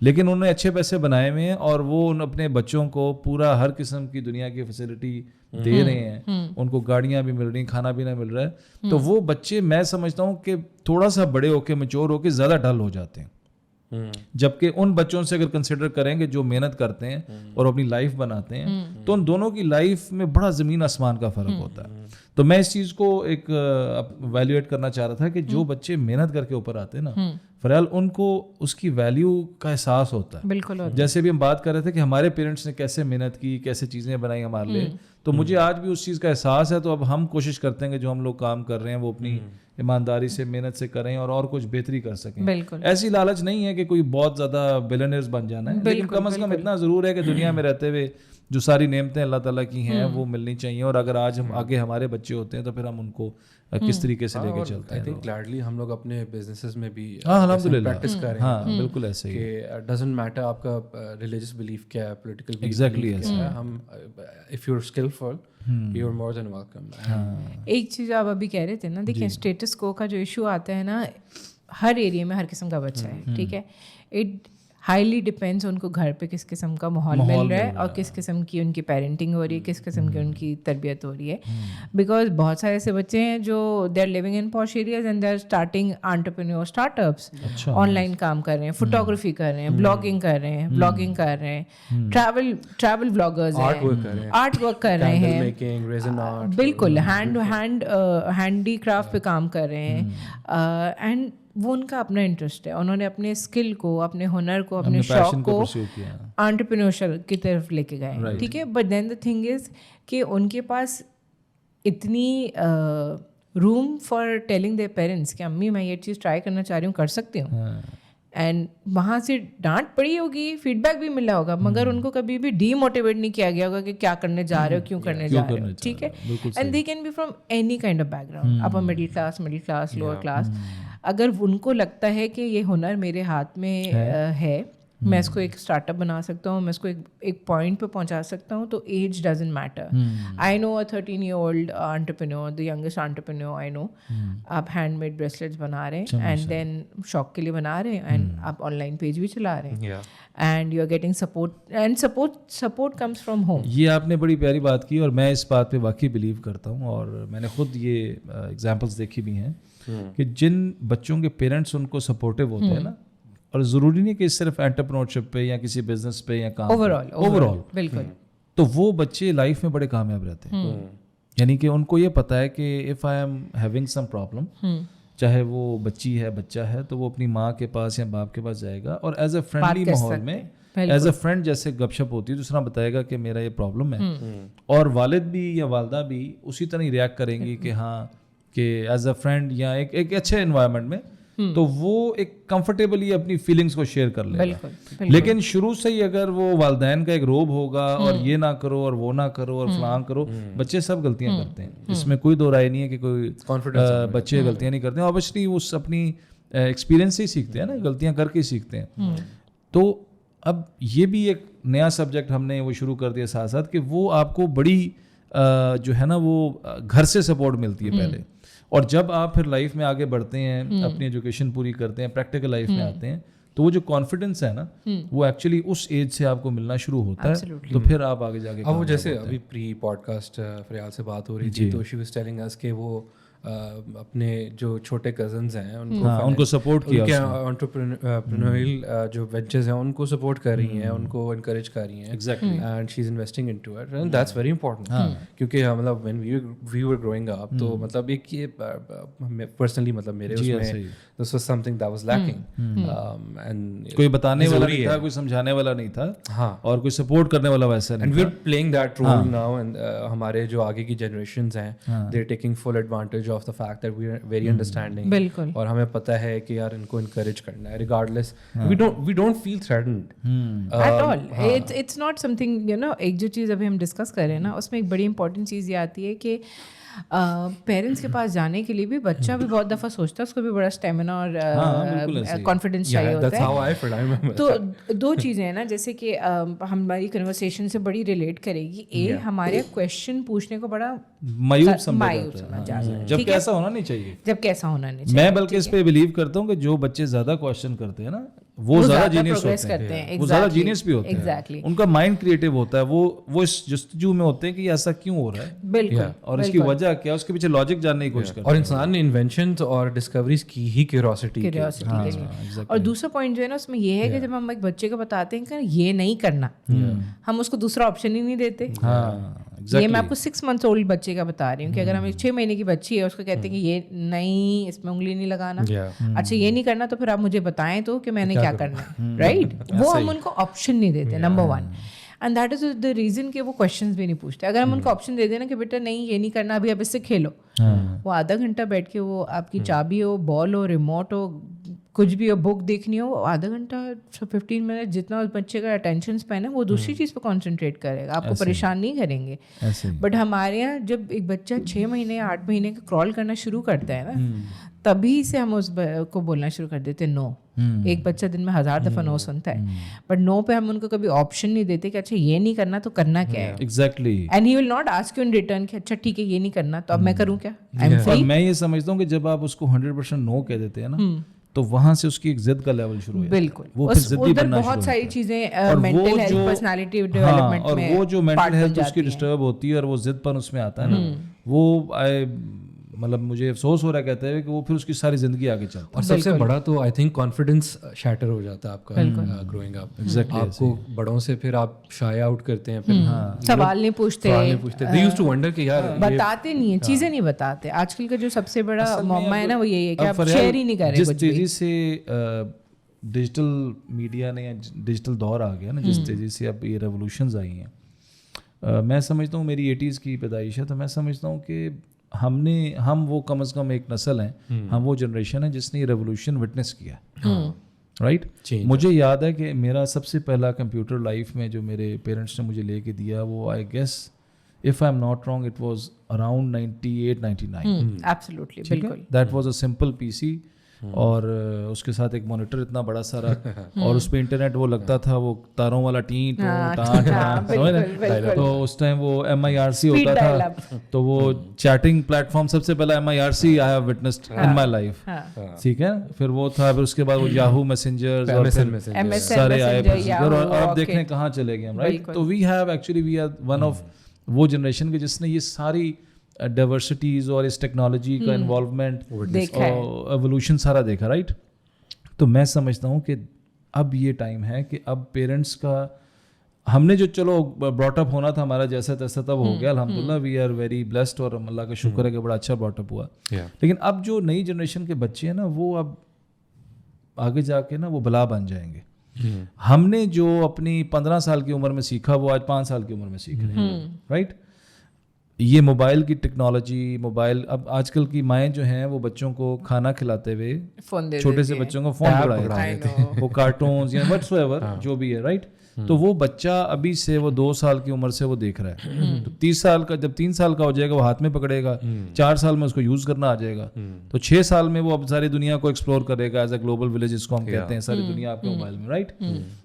लेकिन उन्होंने अच्छे पैसे बनाए हुए हैं और वो अपने बच्चों को पूरा हर किस्म की दुनिया की फैसिलिटी दे रहे हैं. उनको गाड़ियां भी मिल रही, खाना पीना मिल रहा है. तो वो बच्चे, मैं समझता हूँ कि थोड़ा सा बड़े होके मैच्योर होके ज़्यादा डल हो जाते हैं. जबकि उन बच्चों से अगर कंसिडर करेंगे जो मेहनत करते हैं और अपनी लाइफ बनाते हैं, तो उन दोनों की लाइफ में बड़ा ज़मीन आसमान का फ़र्क होता है. तो मैं इस चीज़ को एक वैल्यूएट करना चाह रहा था कि जो बच्चे मेहनत करके ऊपर आते हैं ना, फिलहाल उनको उसकी वैल्यू का एहसास होता है. बिल्कुल होता है. जैसे भी हम बात कर रहे थे कि हमारे पेरेंट्स ने कैसे मेहनत की, कैसे चीज़ें बनाई हमारे लिए, तो मुझे आज भी उस चीज़ का एहसास है. तो अब हम कोशिश करते हैं कि जो हम लोग काम कर रहे हैं वो अपनी ईमानदारी से मेहनत से करें और कुछ बेहतरी कर सकें. ऐसी लालच नहीं है कि कोई बहुत ज़्यादा बिलियनर्स बन जाना है, लेकिन कम से कम इतना ज़रूर है कि दुनिया में रहते हुए जो सारी नेमतें अल्लाह ताला की हैं वो मिलनी चाहिए. और अगर आज हम आगे हमारे बच्चे होते हैं तो फिर हम उनको किस तरीके से लेके चलते हैं. आई थिंक ग्लैडली हम लोग अपने बिजनेसेस में भी अल्हम्दुलिल्लाह प्रैक्टिस कर रहे हैं. हाँ, बिल्कुल ऐसे ही. कि डजंट मैटर आपका रिलीजियस बिलीफ क्या है, पॉलिटिकल बिलीफ एग्जैक्टली क्या है, हम if you are skilful you are more than welcome. एक चीज़ आप अभी कह रहे थे ना, देखिए स्टेटस को का जो इशू आता है ना, हर एरिया में हर किस्म का बच्चा है, ठीक है. इट हाईली डिपेंड्स उनको घर पे किस किस्म का माहौल मिल रहा है और किस किस्म की उनकी पेरेंटिंग हो रही है, किस किस्म की उनकी तरबियत हो रही है. बिकॉज बहुत सारे ऐसे बच्चे हैं जो they are living in posh areas and they are starting entrepreneur startups, online काम कर रहे हैं, फोटोग्राफी कर रहे हैं, ब्लॉगिंग कर रहे हैं, व्लॉगिंग कर रहे हैं, ट्रैवल व्लॉगर्स हैं, आर्ट वर्क कर रहे हैं, बिल्कुल हैंडी क्राफ्ट पे काम कर रहे हैं. एंड वो उनका अपना इंटरेस्ट है, उन्होंने अपने स्किल को, अपने हुनर को, अपने शौक को एंटरप्रेन्योरशिप की तरफ लेके गए, ठीक है. But then the thing is कि उनके पास इतनी room for telling their parents कि अम्मी मैं ये चीज़ ट्राई करना चाह रही हूँ, कर सकती हूँ, एंड वहाँ से डांट पड़ी होगी, फीडबैक भी मिला होगा, मगर उनको कभी भी डीमोटिवेट नहीं किया गया होगा कि क्या करने जा रहे हो, क्यों करने जा रहे हो, ठीक है. And they can B from any kind of background, upper middle class, lower class. अगर उनको लगता है कि ये हुनर मेरे हाथ में है, मैं इसको एक स्टार्टअप बना सकता हूँ, मैं इसको एक पॉइंट पे पहुँचा सकता हूँ, तो age doesn't matter. I know a 13-year-old entrepreneur, the youngest entrepreneur I know. आप हैंडमेड ब्रेसलेट्स बना रहे हैं एंड देन शौक के लिए बना रहे हैं, एंड आप ऑनलाइन पेज भी चला रहे हैं, and you are getting support, and support comes from home. ये आपने बड़ी प्यारी बात की और मैं इस बात पे वाकई बिलीव करता हूँ, और मैंने खुद ये एग्जांपल्स देखी भी हैं कि जिन बच्चों के पेरेंट्स उनको सपोर्टिव होते हैं ना, और ज़रूरी नहीं कि सिर्फ एंटरप्रेन्योरशिप पे या किसी बिजनेस पे या काम, ओवरऑल बिल्कुल, तो वो बच्चे लाइफ में बड़े कामयाब रहते हैं. यानी कि उनको ये पता है कि if I am having some problem, चाहे वो बच्ची है बच्चा है, तो वो अपनी माँ के पास या बाप के पास जाएगा और एज अ फ्रेंडली माहौल में, एज अ फ्रेंड जैसे गपशप होती है, दूसरा बताएगा कि मेरा ये प्रॉब्लम है, और वालिद भी या वालदा भी उसी तरह ही रिएक्ट करेंगी कि हाँ, कि एज अ फ्रेंड या एक अच्छे एनवायरनमेंट में, तो वो एक कंफर्टेबली अपनी फीलिंग्स को शेयर कर लेगा. लेकिन शुरू से ही अगर वो वालदैन का एक रोब होगा और ये ना करो और वो ना करो और फलां करो, बच्चे सब गलतियां करते हैं, इसमें कोई दो राय नहीं है कि कोई बच्चे गलतियां नहीं करते हैं. ऑब्वियसली वो अपनी एक्सपीरियंस से ही सीखते हैं ना, गलतियां करके ही सीखते हैं. तो अब ये भी एक नया सब्जेक्ट हमने वो शुरू कर दिया साथ साथ, कि वो आपको बड़ी जो है ना वो घर से सपोर्ट मिलती है पहले, और जब आप फिर लाइफ में आगे बढ़ते हैं, अपनी एजुकेशन पूरी करते हैं, प्रैक्टिकल लाइफ में आते हैं, तो वो जो कॉन्फिडेंस है ना, वो एक्चुअली उस एज से आपको मिलना शुरू होता है, तो फिर आप आगे जाके अब वो जैसे अभी प्री पॉडकास्ट फरियाल से बात हो रही थी, तो शी वाज टेलिंग अस कि वो अपने जो छोटे कजन्स हैं उनको सपोर्ट किया, एंटरप्रेन्योरियल जो वेंचर्स हैं उनको सपोर्ट कर रही हैं, उनको इनकरेज कर रही हैं, exactly, and she is investing into it, and that's very important. क्योंकि मतलब when we were growing up, तो मतलब एक ये पर्सनली मतलब मेरे उसमें this was something that was lacking, and कोई बताने वाला नहीं था, कोई समझाने वाला नहीं था, हाँ, और कोई सपोर्ट करने वाला वैसा नहीं. And we are playing that role now, and हमारे जो आगे की जनरेशंस हैं, they are taking full advantage of the fact that we are very understanding, बिल्कुल, और हमें पता है कि यार इनको इनकरेज करना है regardless, we don't feel threatened at all. It's not something, you know, एक जो चीज़ अभी हम डिस्कस कर रहे हैं ना, उसमें एक बड़ी इंपॉर्टेंट चीज़ ये आती है कि पेरेंट्स के पास जाने के लिए भी बच्चा भी बहुत दफ़ा सोचता है, उसको भी बड़ा स्टेमिना और कॉन्फिडेंस चाहिए होता है. तो दो चीज़ें हैं ना, जैसे कि हमारी कन्वर्सेशन से बड़ी रिलेट करेगी. हमारे क्वेश्चन पूछने को बड़ा मायूस समझा जाता है, जब कैसा होना नहीं चाहिए. मैं बल्कि इस पे बिलीव करता हूँ कि जो बच्चे ज़्यादा क्वेश्चन करते हैं ना, वो ज़्यादा जीनियस होते हैं, वो ज़्यादा जीनियस भी होते हैं, उनका माइंड क्रिएटिव होता है, वो इस जस्तजू में होते हैं कि ऐसा क्यों हो रहा है, बिल्कुल, और इसकी वजह क्या, उसके पीछे लॉजिक जानने की कोशिश करते हैं. और इंसान ने इन्वेंशंस और डिस्कवरीज की ही क्यूरियोसिटी. और दूसरा पॉइंट जो है ना उसमें ये है कि जब हम एक बच्चे को बताते हैं कि ये नहीं करना, हम उसको दूसरा ऑप्शन ही नहीं देते. ये मैं आपको 6 months ओल्ड बच्चे का बता रही हूँ कि अगर हम 6 महीने की बच्ची है, उसको कहते हैं कि ये नहीं, इसमें उंगली नहीं लगाना, अच्छा ये नहीं करना, तो फिर आप मुझे बताएं तो कि मैंने क्या करना है, राइट. वो हम उनको ऑप्शन नहीं देते, number 1. And that is the reason कि वो क्वेश्चंस भी नहीं पूछते. अगर हम उनको ऑप्शन दे देना कि बेटा नहीं ये नहीं करना, अभी आप इससे खेलो, वो आधा घंटा बैठ के वो आपकी चाबी हो, बॉल हो, रिमोट हो, कुछ भी हो, बुक देखनी हो, आधा घंटा 15 मिनट जितना उस बच्चे का अटेंशन स्पैन है वो दूसरी चीज़ पे कंसंट्रेट करेगा, आपको परेशान नहीं करेंगे. बट हमारे यहाँ जब एक बच्चा 6 महीने या 8 महीने का क्रॉल करना शुरू करता है ना, तभी से हम उस को बोलना शुरू कर देते हैं नो. एक बच्चा दिन में 1000 दफ़ा नो सुनता है, बट नो पे हम उनको कभी ऑप्शन नहीं देते कि अच्छा ये नहीं करना तो करना क्या है. Exactly. And he will not ask you in return कि अच्छा ठीक है ये नहीं करना तो अब मैं करूँ क्या. और मैं ये समझता हूँ कि जब आप उसको 100% नो कह देते हैं ना, तो वहां से उसकी एक जिद का लेवल शुरू हो जाता है. बिल्कुल, वो फिर जिद्दी बनना शुरू बहुत सारी चीजें मेंटल हेल्थ, पर्सनालिटी डेवलपमेंट में, और वो जो मेंटल हेल्थ उसकी डिस्टर्ब होती है और वो जिद पर उसमें आता है ना, वो मतलब मुझे अफसोस हो रहा है कहते हैं कि वो फिर उसकी सारी जिंदगी आगे चलता है. और सबसे बड़ा तो आई थिंक कॉन्फिडेंस शैटर हो जाता है आपका ग्रोइंग अप. एग्जैक्टली. आपको बड़ों से फिर आप शाय आउट करते हैं, फिर सवाल नहीं पूछते. दे यूज्ड टू वंडर कि यार बताते नहीं है, चीजें नहीं बताते. आजकल का जो सबसे बड़ा मौका है ना वो यही है कि आप शेयर ही नहीं कर रहे. जिस तेजी से डिजिटल मीडिया ने, डिजिटल दौर आ गया ना, जिस तेजी से अब ये रेवोल्यूशंस आई हैं, मैं समझता हूँ, मेरी 80s की पैदाइश है, तो मैं समझता हूँ कि हम वो कम से कम एक नस्ल हैं, हम वो जनरेशन है जिसने ये रेवोल्यूशन विटनेस किया. رائٹ. Change مجھے یاد ہے کہ میرا سب سے پہلا کمپیوٹر لائف میں جو میرے پیرنٹس نے مجھے لے کے دیا وہ I guess if I'm not wrong it was around 98-99. Absolutely, بالکل. That was a simple PC اور اس کے ساتھ ایک مانیٹر اتنا بڑا سارا اور اس پہ انٹرنیٹ وہ لگتا تھا وہ تاروں والا ٹین تو اس ٹائم وہ MIRC ہوتا تھا تو وہ چیٹنگ پلیٹ فارم سب سے پہلا MIRC I have witnessed in my life. ٹھیک ہے, پھر وہ تھا, پھر اس کے بعد وہ یاہو میسنجرز اور سارے آئے میسنجر اور اب دیکھیں کہاں چلے گئے ہم, رائٹ. تو we have actually we are one of وہ جنریشن کے جس نے یہ ساری ڈائیورسٹیز اور اس ٹیکنالوجی کا انوالومنٹ اور ایوولوشن سارا دیکھا, رائٹ. تو میں سمجھتا ہوں کہ اب یہ ٹائم ہے کہ اب پیرنٹس کا ہم نے جو چلو براٹ اپ ہونا تھا ہمارا جیسا تیسا تب ہو گیا الحمدللہ, وی آر ویری بلیسڈ اور اللہ کا شکر ہے کہ بڑا اچھا براٹ اپ ہوا. لیکن اب جو نئی جنریشن کے بچے ہیں نا وہ اب آگے جا کے نا وہ بلا بن جائیں گے. ہم نے جو اپنی 15 سال کی عمر میں سیکھا وہ آج 5 سال کی عمر میں سیکھ رہے ہیں, رائٹ. یہ موبائل کی ٹیکنالوجی, موبائل, اب آج کل کی مائیں جو ہیں وہ بچوں کو کھانا کھلاتے ہوئے چھوٹے سے بچوں کو فون پکڑا دیتے ہیں, وہ کارٹونز یا واٹس ایور جو بھی ہے, رائٹ. تو وہ بچہ ابھی سے وہ 2 سال کی عمر سے وہ دیکھ رہا ہے, تو 30 سال کا جب 3 سال کا ہو جائے گا وہ ہاتھ میں پکڑے گا, 4 سال میں اس کو یوز کرنا آ جائے گا, تو 6 سال میں وہ اب ساری دنیا کو ایکسپلور کرے گا ایز اے گلوبل ولیج جس کو ہم کہتے ہیں, ساری دنیا آپ کے موبائل میں, رائٹ.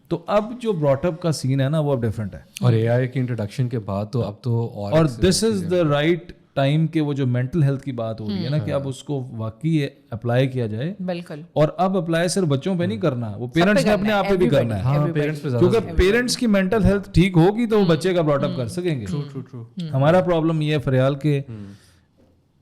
تو اب جو براٹ اپ کا سین ہے نا وہ اب ڈفرینٹ ہے, اور AI کی انٹروڈکشن کے بعد تو اب تو اور دس از دا رائٹ ٹائم کہ وہ جو مینٹل ہیلتھ کی بات ہو رہی ہے نا کہ اب اس کو واقعی اپلائی کیا جائے. بالکل. اور اب اپلائی صرف بچوں پہ نہیں کرنا, وہ پیرنٹس نے اپنے آپ پہ بھی کرنا ہے, کیونکہ پیرنٹس کی مینٹل ہیلتھ ٹھیک ہوگی تو وہ بچے کا براٹ اپ کر سکیں گے. ہمارا پرابلم یہ ہے فریال کہ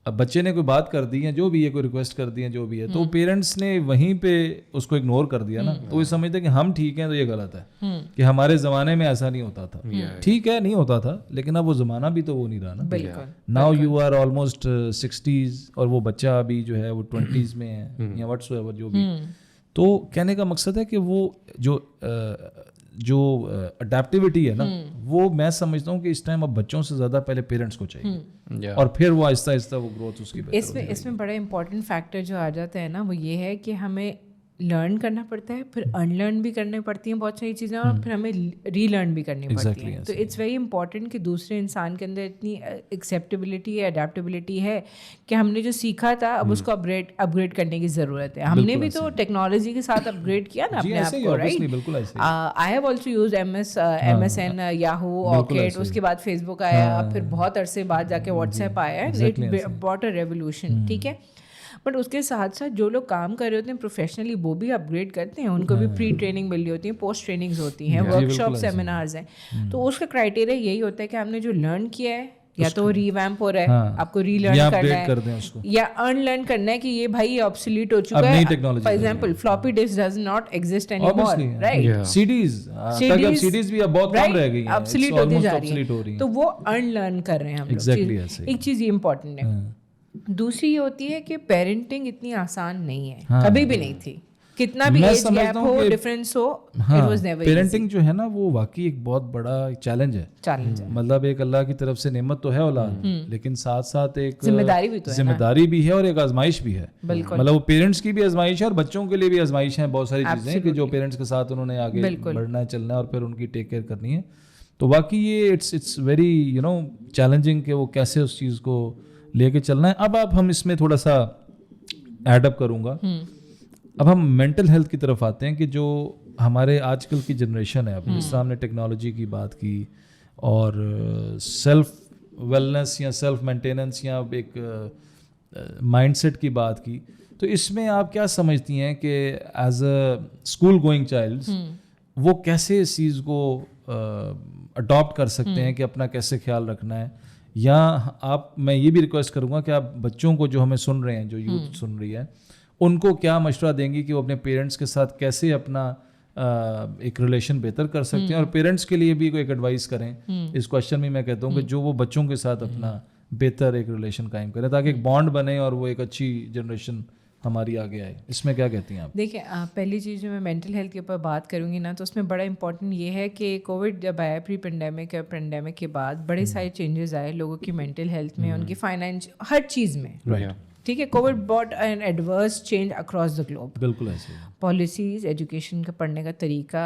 اب بچے نے کوئی بات کر دی ہے, جو بھی ہے, کوئی ریکویسٹ کر دی ہے, جو بھی ہے, تو پیرنٹس نے وہیں پہ اس کو اگنور کر دیا نا, تو وہ سمجھتے کہ ہم ٹھیک ہیں تو یہ غلط ہے کہ ہمارے زمانے میں ایسا نہیں ہوتا تھا. ٹھیک ہے نہیں ہوتا تھا, لیکن اب وہ زمانہ بھی تو وہ نہیں رہا نا. Now you are almost 60s اور وہ بچہ ابھی جو ہے وہ 20s میں ہے یا واٹس ایور جو بھی. تو کہنے کا مقصد ہے کہ وہ جو اڈیپٹیوٹی ہے نا وہ میں سمجھتا ہوں کہ اس ٹائم اب بچوں سے زیادہ پہلے پیرنٹس کو چاہیے, اور پھر وہ آہستہ آہستہ وہ گروتھ اس کی اس میں بڑا امپورٹنٹ فیکٹر جو آ جاتا ہے نا وہ یہ ہے کہ ہمیں لرن کرنا پڑتا ہے, پھر ان لرن بھی کرنی پڑتی ہیں بہت ساری چیزیں, اور پھر ہمیں ری لرن بھی کرنی پڑتی ہیں. تو اٹس ویری امپورٹنٹ کہ دوسرے انسان کے اندر اتنی ایکسیپٹیبلٹی ہے, اڈیپٹیبلٹی ہے کہ ہم نے جو سیکھا تھا اب اس کو اپ گریڈ کرنے کی ضرورت ہے. ہم نے بھی تو ٹیکنالوجی کے ساتھ اپ گریڈ کیا نا اپنے آپ کو, right. I have also use MSN, Yahoo, arcade, اس کے بعد فیس بک آیا, پھر بہت عرصے بعد جا کے واٹس ایپ آیا, اٹ براٹ اے ریولیوشن, ٹھیک ہے. بٹ اس کے ساتھ ساتھ جو لوگ کام کر رہے ہوتے ہیں پروفیشنلی وہ بھی اپ گریڈ کرتے ہیں, ان کو بھی پری ٹریننگ مل رہی ہوتی ہے, پوسٹ ٹریننگز ہوتی ہیں, ورک شاپ, سیمینارز ہیں. تو اس کا کرائٹیریا یہی ہوتا ہے کہ آپ نے جو لرن کیا ہے یا تو ریویمپ ہو رہا ہے, آپ کو ری لرن کرنا ہے, یا ان لرن کرنا ہے کہ یہ بھائی آبسلیٹ ہو چکا ہے. For example floppy disk does not exist any more, right. CDs بھی اب بہت کم رہ گئی ہیں, آبسلیٹ ہوتی جا رہی ہیں, تو وہ ان لرن کر رہے ہیں ہم لوگ. ایک چیز یہ امپورٹنٹ ہے. دوسری یہ ہوتی ہے کہ پیرنٹنگ اتنی آسان نہیں ہے, کبھی بھی نہیں تھی, کتنا بھی ایج گیپ ہو, ڈفرینس ہو, it was never easy. Parenting جو ہے نا وہ واقعی ایک بہت بڑا چیلنج ہے. مطلب ایک اللہ کی طرف سے نعمت تو ہے اولاد, لیکن ساتھ ساتھ ایک ذمہ داری بھی ہے اور ایک آزمائش بھی ہے. مطلب وہ پیرنٹس کی بھی آزمائش ہے اور بچوں کے لیے بھی آزمائش ہے. بہت ساری چیزیں کہ جو پیرنٹس کے ساتھ انہوں نے آگے بڑھنا ہے, چلنا ہے, اور پھر ان کی ٹیک کیئر کرنی ہے. تو واقعی یہ اٹس ویری چیلنجنگ کہ وہ کیسے اس چیز کو لے کے چلنا ہے. اب ہم اس میں تھوڑا سا ایڈ اپ کروں گا. اب ہم مینٹل ہیلتھ کی طرف آتے ہیں کہ جو ہمارے آج کل کی جنریشن ہے, اب جس طرح ہم نے ٹیکنالوجی کی بات کی اور سیلف ویلنس یا سیلف مینٹیننس یا ایک مائنڈ سیٹ کی بات کی, تو اس میں آپ کیا سمجھتی ہیں کہ as a school going childs وہ کیسے اس چیز کو اڈاپٹ کر سکتے ہیں کہ اپنا کیسے خیال رکھنا ہے؟ یا آپ, میں یہ بھی ریکویسٹ کروں گا کہ آپ بچوں کو جو ہمیں سن رہے ہیں, جو یوتھ سن رہی ہے, ان کو کیا مشورہ دیں گی کہ وہ اپنے پیرنٹس کے ساتھ کیسے اپنا ایک ریلیشن بہتر کر سکتے ہیں, اور پیرنٹس کے لیے بھی کوئی ایک ایڈوائس کریں اس کوشچن میں. میں کہتا ہوں کہ جو وہ بچوں کے ساتھ اپنا بہتر ایک ریلیشن قائم کریں تاکہ ایک بانڈ بنے اور وہ ایک اچھی جنریشن ہماری آگے آئے. اس میں کیا کہتی ہیں آپ؟ دیکھیں, پہلی چیز جو میں مینٹل ہیلتھ کے اوپر بات کروں گی نا, تو اس میں بڑا امپورٹنٹ یہ ہے کہ کووڈ جب آیا, پری پینڈیمک یا پینڈیمک کے بعد بڑے سارے چینجز آئے لوگوں کی مینٹل ہیلتھ میں, ان کی فائنینس, ہر چیز میں. ठीक है. Covid brought an adverse change across the globe. बिल्कुल ऐसे ही। पॉलिसीज, एजुकेशन का पढ़ने का तरीका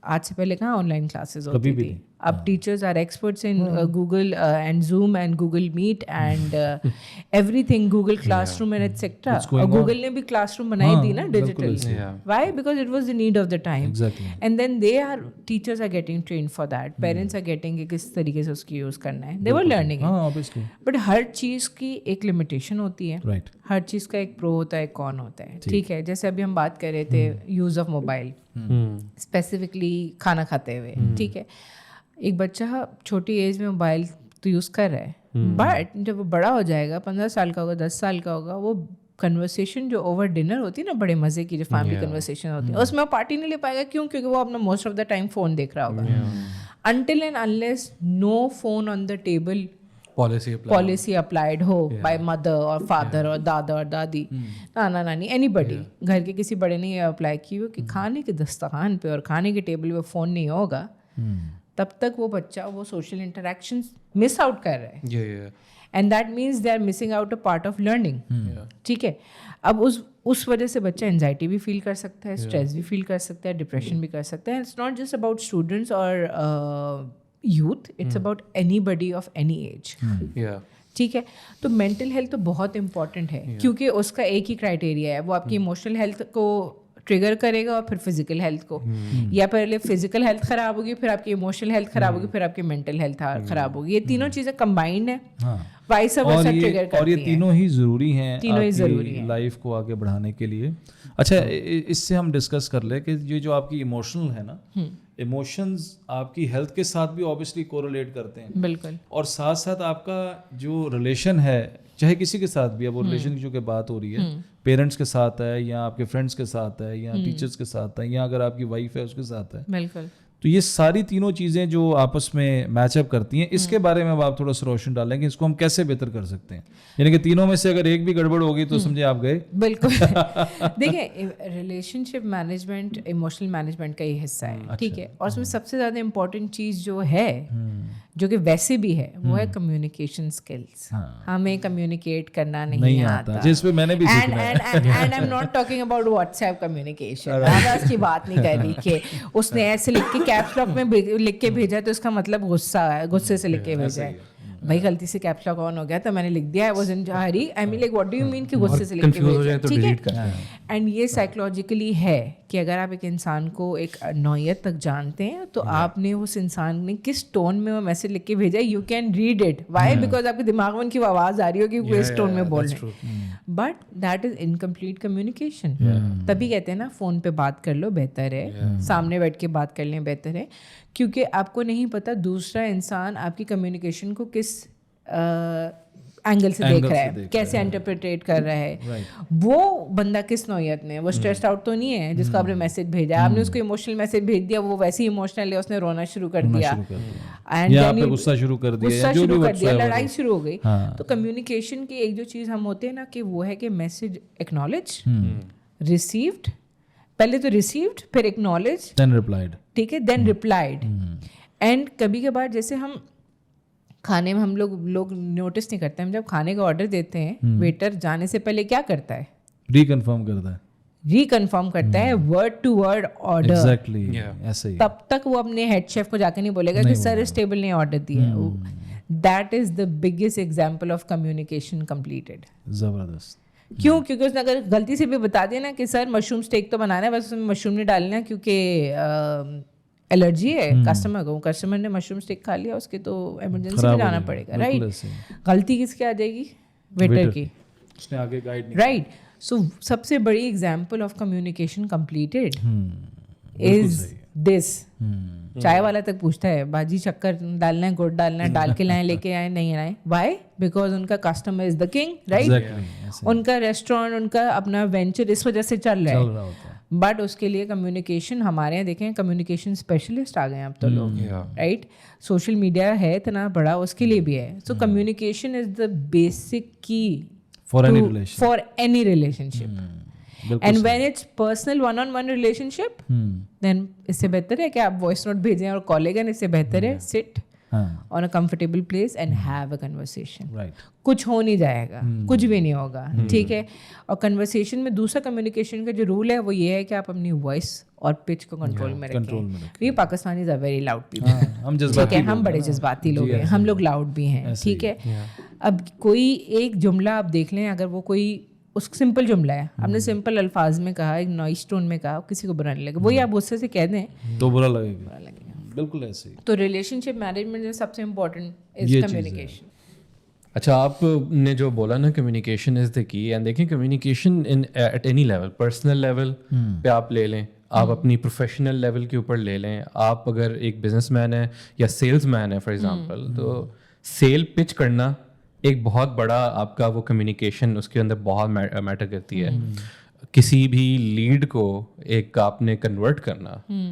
आज से पहले कहाँ ऑनलाइन क्लासेस होती थी. अब teachers are experts in Google and Zoom and Google Meet and everything, Google classroom and etcetera. और गूगल ने भी क्लासरूम बनाई दी ना digital. Why? Because it was the need of the time. And then they are teachers are getting train for that. Parents are getting कि किस तरीके से उसकी यूज करना है. दे वर लर्निंग. बट हर चीज की एक लिमिटेशन होती है. हर चीज का एक प्रो होता है, एक कॉन होता है. ठीक है, जैसे अभी हम बात कर रहे थे यूज ऑफ मोबाइल, स्पेसिफिकली खाना खाते हुए. ठीक है, एक बच्चा छोटी एज में मोबाइल तो यूज़ कर रहा है, बट जब वो बड़ा हो जाएगा, 15 साल का होगा, 10 साल का होगा, वो कन्वर्सेशन जो ओवर डिनर होती है ना, बड़े मज़े की जो फैमिली कन्वर्सेशन होती है, उसमें वो पार्टी नहीं ले पाएगा. क्यों? क्योंकि वो अपना most of the time phone देख रहा होगा. Until and unless no phone on the table policy applied हो बाय मदर और फादर और दादा और दादी, नाना नानी, एनीबडी, घर के किसी बड़े ने अप्लाई की हो कि खाने के दस्तरखान पे और खाने के टेबल पे फ़ोन नहीं होगा, तब तक वो बच्चा वो सोशल इंटरेक्शंस मिस आउट कर रहा है. And that means they are missing out a part of learning. ठीक है, अब उस वजह से बच्चा एंजाइटी भी फील कर सकता है, स्ट्रेस भी फील कर सकता है, डिप्रेशन भी कर सकता है. It's not just about students और youth, it's about anybody of any age. ठीक है, तो मेंटल हेल्थ तो बहुत इंपॉर्टेंट है, क्योंकि उसका एक ही क्राइटेरिया है, वो आपकी इमोशनल हेल्थ को ट्रिगर करेगा और फिर फिजिकल हेल्थ को. या पहले फिजिकल हेल्थ खराब होगी, फिर आपकी इमोशनल हेल्थ खराब होगी, फिर आपकी मेंटल हेल्थ खराब होगी. ये तीनों चीजें कंबाइंड है, वाइस वर्सा ट्रिगर करती हैं. और ये तीनों ही ज़रूरी हैं, तीनों ही ज़रूरी हैं लाइफ को आगे बढ़ाने के लिए. अच्छा, इससे हम डिस्कस कर ले कि ये जो आपकी इमोशनल है ना, इमोशंस आपकी हेल्थ के साथ भी ऑब्वियसली कोरिलेट करते हैं. बिल्कुल. और साथ साथ आपका जो रिलेशन है, चाहे किसी के साथ भी, अब वो रिलेशन की जो बात हो रही है, पेरेंट्स के साथ है या आपके फ्रेंड्स के साथ है या टीचर्स के साथ है या अगर आपकी वाइफ है उसके साथ है, बिल्कुल. तो ये सारी तीनों चीज़ें जो आपस में मैचअप करती हैं, इसके बारे में अब आप थोड़ा सा रोशन डालेंगे, इसको हम कैसे बेहतर कर सकते हैं. यानी कि तीनों में से अगर एक भी गड़बड़ होगी तो समझे आप गए. बिल्कुल. देखिए, रिलेशनशिप मैनेजमेंट इमोशनल मैनेजमेंट का ही हिस्सा है. ठीक है, और उसमें सबसे ज़्यादा इम्पोर्टेंट चीज़ जो है, जो कि वैसे भी है, वो है कम्युनिकेशन स्किल्स. हमें कम्युनिकेट करना नहीं आता, जिस पे मैंने भी सीखना है. And I am not talking about WhatsApp communication. आवाज की बात नहीं कर रही कि उसने ऐसे लिख के कैप्स लॉक में लिख के भेजा तो इसका मतलब गुस्सा है, गुस्से से लिख के भेजा है. भाई गलती से कैप्स लॉक ऑन हो गया तो मैंने लिख दिया है, was in Hari. I mean like what do you mean कि गुस्से से लिख के भेजा. ठीक है, एंड ये साइकोलॉजिकली है कि अगर आप एक इंसान को एक नौयत तक जानते हैं तो आपने उस इंसान ने किस टोन में वो मैसेज लिख के भेजा, you can read it. Why? Because आपके दिमाग में उनकी आवाज़ आ रही होगी वो इस टोन में बोल रहे हैं. But that is incomplete communication. तभी कहते हैं ना, फ़ोन पे बात कर लो बेहतर है, सामने बैठ के बात कर लें बेहतर है, क्योंकि आपको नहीं पता दूसरा इंसान आपकी कम्युनिकेशन को किस एंगल से देख रहा है, कैसे इंटरप्रेटेट कर रहा है. वो बंदा किस नौयत में, वो स्ट्रेस्ड आउट तो नहीं है जिसको आपने मैसेज भेजा. आपने उसको इमोशनल मैसेज भेज दिया, वो वैसे ही इमोशनल है, उसने रोना शुरू कर दिया, एंड गुस्सा शुरू कर दिया, लड़ाई शुरू हो गई. तो कम्युनिकेशन की एक जो चीज़ हम होते हैं ना, कि वो है कि मैसेज एक्नॉलेज, रिसीव्ड, पहले तो रिसीव्ड, फिर एक्नॉलेज, देन रिप्लाइड. ठीक है, देन रिप्लाइड. एंड कभी कभार जैसे हम खाने में हम लोग नोटिस नहीं करते, हम जब खाने का ऑर्डर देते हैं, वेटर जाने से पहले क्या करता है? रिकन्फर्म करता है word to word order. Exactly, ऐसे ही. तब तक वो अपने हेड शेफ को जाके नहीं बोलेगा कि सर इस टेबल ने ऑर्डर दिया है. That is the biggest example of communication completed. जबरदस्त. क्यों? क्योंकि उसने अगर गलती से भी बता दिया ना कि सर मशरूम स्टेक तो बनाना है, बस उसमें मशरूम नहीं डालना क्योंकि एलर्जी है कस्टमर को, कस्टमर ने मशरूम स्टिक खा लिया, उसके तो इमरजेंसी में जाना पड़ेगा. राइट, गलती किसकी आ जाएगी? वेटर की. उसने आगे गाइड नहीं. राइट. सो सबसे बड़ी example of communication completed is this. चाय वाला तक पूछता है बाजी शक्कर डालना है, गुड़ डालना है, डाल के लाए, लेके आए, नहीं आए. व्हाई? बिकॉज उनका customer is the king. Right. उनका रेस्टोरेंट, उनका अपना वेंचर इस वजह से चल रहा है. बट उसके लिए कम्युनिकेशन, हमारे यहाँ देखें कम्युनिकेशन स्पेशलिस्ट आ गए अब तो लोग. राइट. सोशल मीडिया है इतना बड़ा, उसके लिए भी है. So communication is the basic key for any relationship. And when it's personal one on one relationship, then इससे बेहतर है कि आप वॉइस नोट भेजें और कॉल करें. इससे बेहतर है seat, on a comfortable place and have a conversation. Right. कुछ हो नहीं जाएगा, कुछ भी नहीं होगा, ठीक है. और कन्वर्सेशन में दूसरा कम्युनिकेशन का जो रूल है वो ये है कि आप अपनी वॉइस और पिच को कंट्रोल में रखें. ये Pakistanis are very loud people, हम जज्बाती, ठीक है, हम बड़े जज्बाती लोग हैं, हम लोग लाउड भी हैं, ठीक है. अब कोई एक जुमला आप देख लें, अगर वो कोई उस सिंपल जुमला है, आपने सिंपल अल्फाज में कहा, एक नॉइस टोन में कहा, किसी को बुरा नहीं लगेगा. वही आप गुस्से से कह दें तो बुरा लगेगा. बिल्कुल ऐसे ही. तो रिलेशनशिप मैनेजमेंट में सबसे इम्पोर्टेंट इज कम्युनिकेशन. अच्छा, आपने जो बोला ना communication is the key, and देखें communication in at any level, personal level पे आप ले लें, आप अपनी प्रोफेशनल लेवल के ऊपर ले लें. आप अगर एक बिजनेसमैन है या सेल्समैन है फॉर एग्जांपल, तो सेल पिच करना एक बहुत बड़ा आपका वो कम्युनिकेशन उसके अंदर बहुत मैटर करती है. किसी भी लीड को एक आपने कन्वर्ट करना,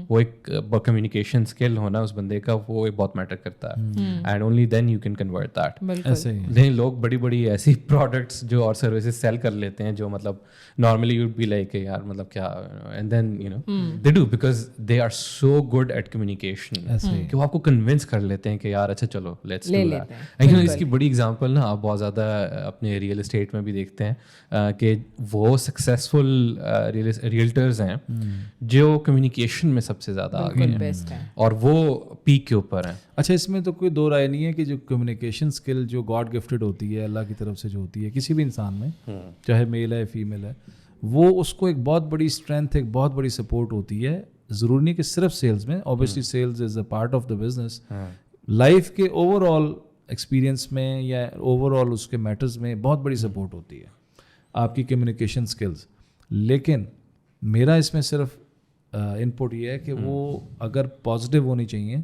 वो एक कम्युनिकेशन स्किल होना उस बंदे का, वो एक बहुत मैटर करता है. And only then you can convert that. ऐसे ही नहीं, लोग बड़ी बड़ी ऐसी प्रोडक्ट्स जो और सर्विसेज सेल कर लेते हैं जो मतलब नॉर्मली यूड बी लाइक यार मतलब क्या, and then you know they do because they are so good at communication कि वो आपको कन्विंस कर लेते हैं कि यार अच्छा चलो लेट्स डू दैट. लेकिन इसकी बड़ी एग्जांपल ना आप बहुत ज़्यादा अपने रियल एस्टेट में भी देखते हैं कि वो सक्सेसफुल रियल्टर्स हैं जो कम्युनिकेशन में सबसे ज़्यादा आगे हैं और वो पीक के ऊपर हैं. अच्छा, इसमें तो कोई दो राय नहीं है कि जो कम्युनिकेशन स्किल जो गॉड गिफ्टेड होती है, अल्लाह की तरफ से जो होती है किसी भी इंसान में, चाहे मेल है फीमेल है, वो उसको एक बहुत बड़ी स्ट्रेंथ, एक बहुत बड़ी सपोर्ट होती है. ज़रूरी नहीं कि सिर्फ सेल्स में, obviously sales is a part of the business. Life के ओवरऑल एक्सपीरियंस में या ओवरऑल उसके मैटर्स में बहुत बड़ी सपोर्ट होती है आपकी कम्युनिकेशन स्किल्स. लेकिन मेरा इसमें सिर्फ इनपुट ये है कि वो अगर पॉजिटिव होनी चाहिए,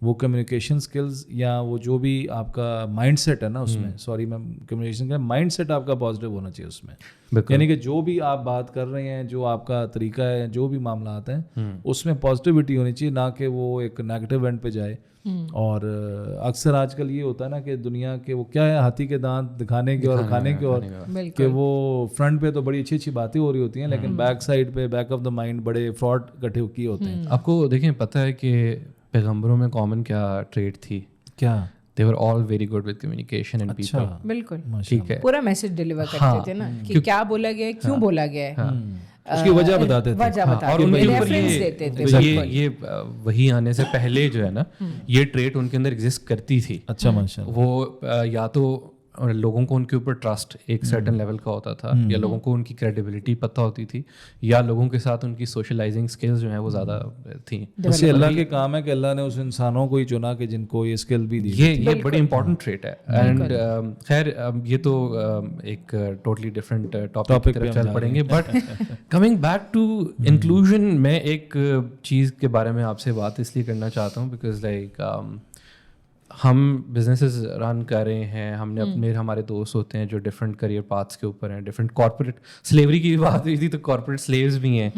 वो कम्युनिकेशन स्किल्स या वो जो भी आपका माइंडसेट है ना उसमें, सॉरी मैं कम्युनिकेशन का माइंडसेट आपका पॉजिटिव होना चाहिए उसमें. यानी कि जो भी आप बात कर रहे हैं, जो आपका तरीका है, जो भी मामला आते हैं उसमें पॉजिटिविटी होनी चाहिए, ना कि वो एक नेगेटिव एंड पे जाए. और अक्सर आजकल ये होता है ना कि दुनिया के वो क्या है, हाथी के दांत दिखाने के और खाने के, और कि वो फ्रंट पे तो बड़ी अच्छी अच्छी बातें हो रही होती हैं लेकिन बैक साइड पे, बैक ऑफ द माइंड बड़े फ्रॉड इकट्ठे किए होते हैं. आपको देखें पता है कि पैगंबरों में कॉमन क्या ट्रेड थी? क्या? They were all very good with communication and people. बिल्कुल, ठीक है, पूरा मैसेज डिलीवर करते थे ना कि क्या बोला गया है, क्यों बोला गया है, उसकी वजह बताते थे. और उनके ऊपर ये वही आने से पहले जो है ना ये ट्रेट उनके अंदर एग्जिस्ट करती थी. अच्छा, माशाल्लाह. वो या तो लोगों को उनके ऊपर ट्रस्ट एक सर्टेन लेवल का होता था, या लोगों को उनकी क्रेडिबिलिटी पता होती थी, या लोगों के साथ उनकी सोशलाइजिंग स्किल्स जो हैं वो ज़्यादा थी. वैसे अल्लाह के काम है कि अल्लाह ने उस इंसानों को ही चुना कि जिनको ये स्किल भी दी. ये बड़ी इंपॉर्टेंट ट्रेट है. एंड खैर ये तो एक टोटली डिफरेंट टॉपिक की तरफ चल पड़ेंगे. But coming back to inclusion, मैं एक चीज़ के बारे में आपसे बात इसलिए करना चाहता हूँ बिकॉज लाइक हम बिजनेसेस रन कर रहे हैं, हमने अपने हमारे दोस्त होते हैं जो डिफरेंट करियर पाथ्स के ऊपर हैं, डिफरेंट कॉर्पोरेट स्लेवरी की बात हुई थी तो कॉर्पोरेट स्लेव्स भी हैं.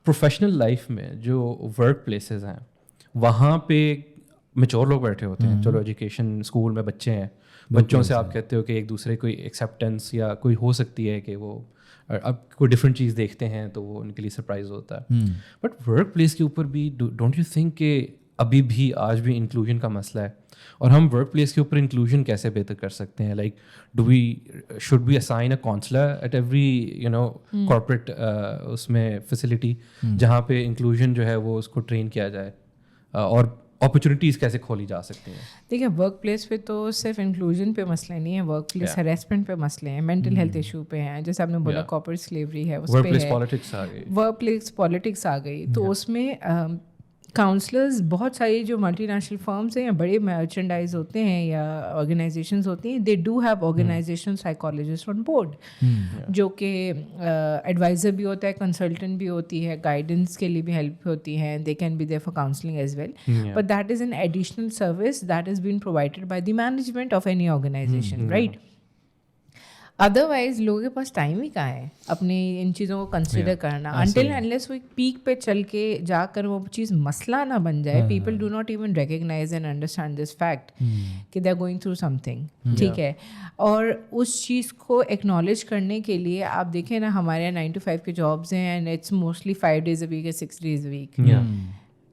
प्रोफेशनल लाइफ में जो वर्क प्लेसेस हैं वहाँ पे मैच्योर लोग बैठे होते हैं. चलो एजुकेशन स्कूल में बच्चे हैं, बच्चों से आप कहते हो कि एक दूसरे कोई एक्सेप्टेंस या कोई हो सकती है कि वो अब कोई डिफरेंट चीज़ देखते हैं तो वो उनके लिए सरप्राइज होता है. बट वर्क प्लेस के ऊपर भी डोंट यू थिंक कि अभी भी आज भी इंक्लूजन का मसला है, और हम वर्क प्लेस के ऊपर इंक्लूजन कैसे बेहतर कर सकते हैं? Like should we assign a counsellor at every corporate उसमें फैसिलिटी जहाँ पे इंक्लूजन जो है वो उसको ट्रेन किया जाए, और अपॉर्चुनिटीज़ कैसे खोली जा सकती हैं? देखिए, वर्क प्लेस पे तो सिर्फ इंक्लूजन पे मसले नहीं है, वर्क प्लेस हरेसमेंट पे मसले हैं, मेंटल हेल्थ इशू पे हैं, जैसे आपने बोला कॉर्पोरेट स्लेवरी है, उस पे है, वर्क प्लेस पॉलिटिक्स आ गई. तो उसमें काउंसलर्स बहुत सारी जो मल्टीनेशनल फर्म्स हैं या बड़े मर्चेंडाइज होते हैं या ऑर्गेनाइजेशंस होती हैं, they do have organisation psychologist on board जो कि एडवाइज़र भी होता है, कंसल्टेंट भी होती है, गाइडेंस के लिए भी हेल्प होती है, they can be there for counselling as well. But that is an additional service that is been provided by the management of any organisation, right? Otherwise लोगों के पास टाइम ही कहाँ है अपनी इन चीज़ों को कंसिडर करना, अनटिल अनलेस वो एक पीक पे चल के जाकर वो चीज़ मसला ना बन जाए. People do not even recognise and understand this fact कि they are going through something, ठीक है. और उस चीज़ को एक्नॉलेज करने के लिए आप देखें ना, हमारे यहाँ 9 to 5 के जॉब्स हैं and it's mostly 5 days a week या 6 days a week.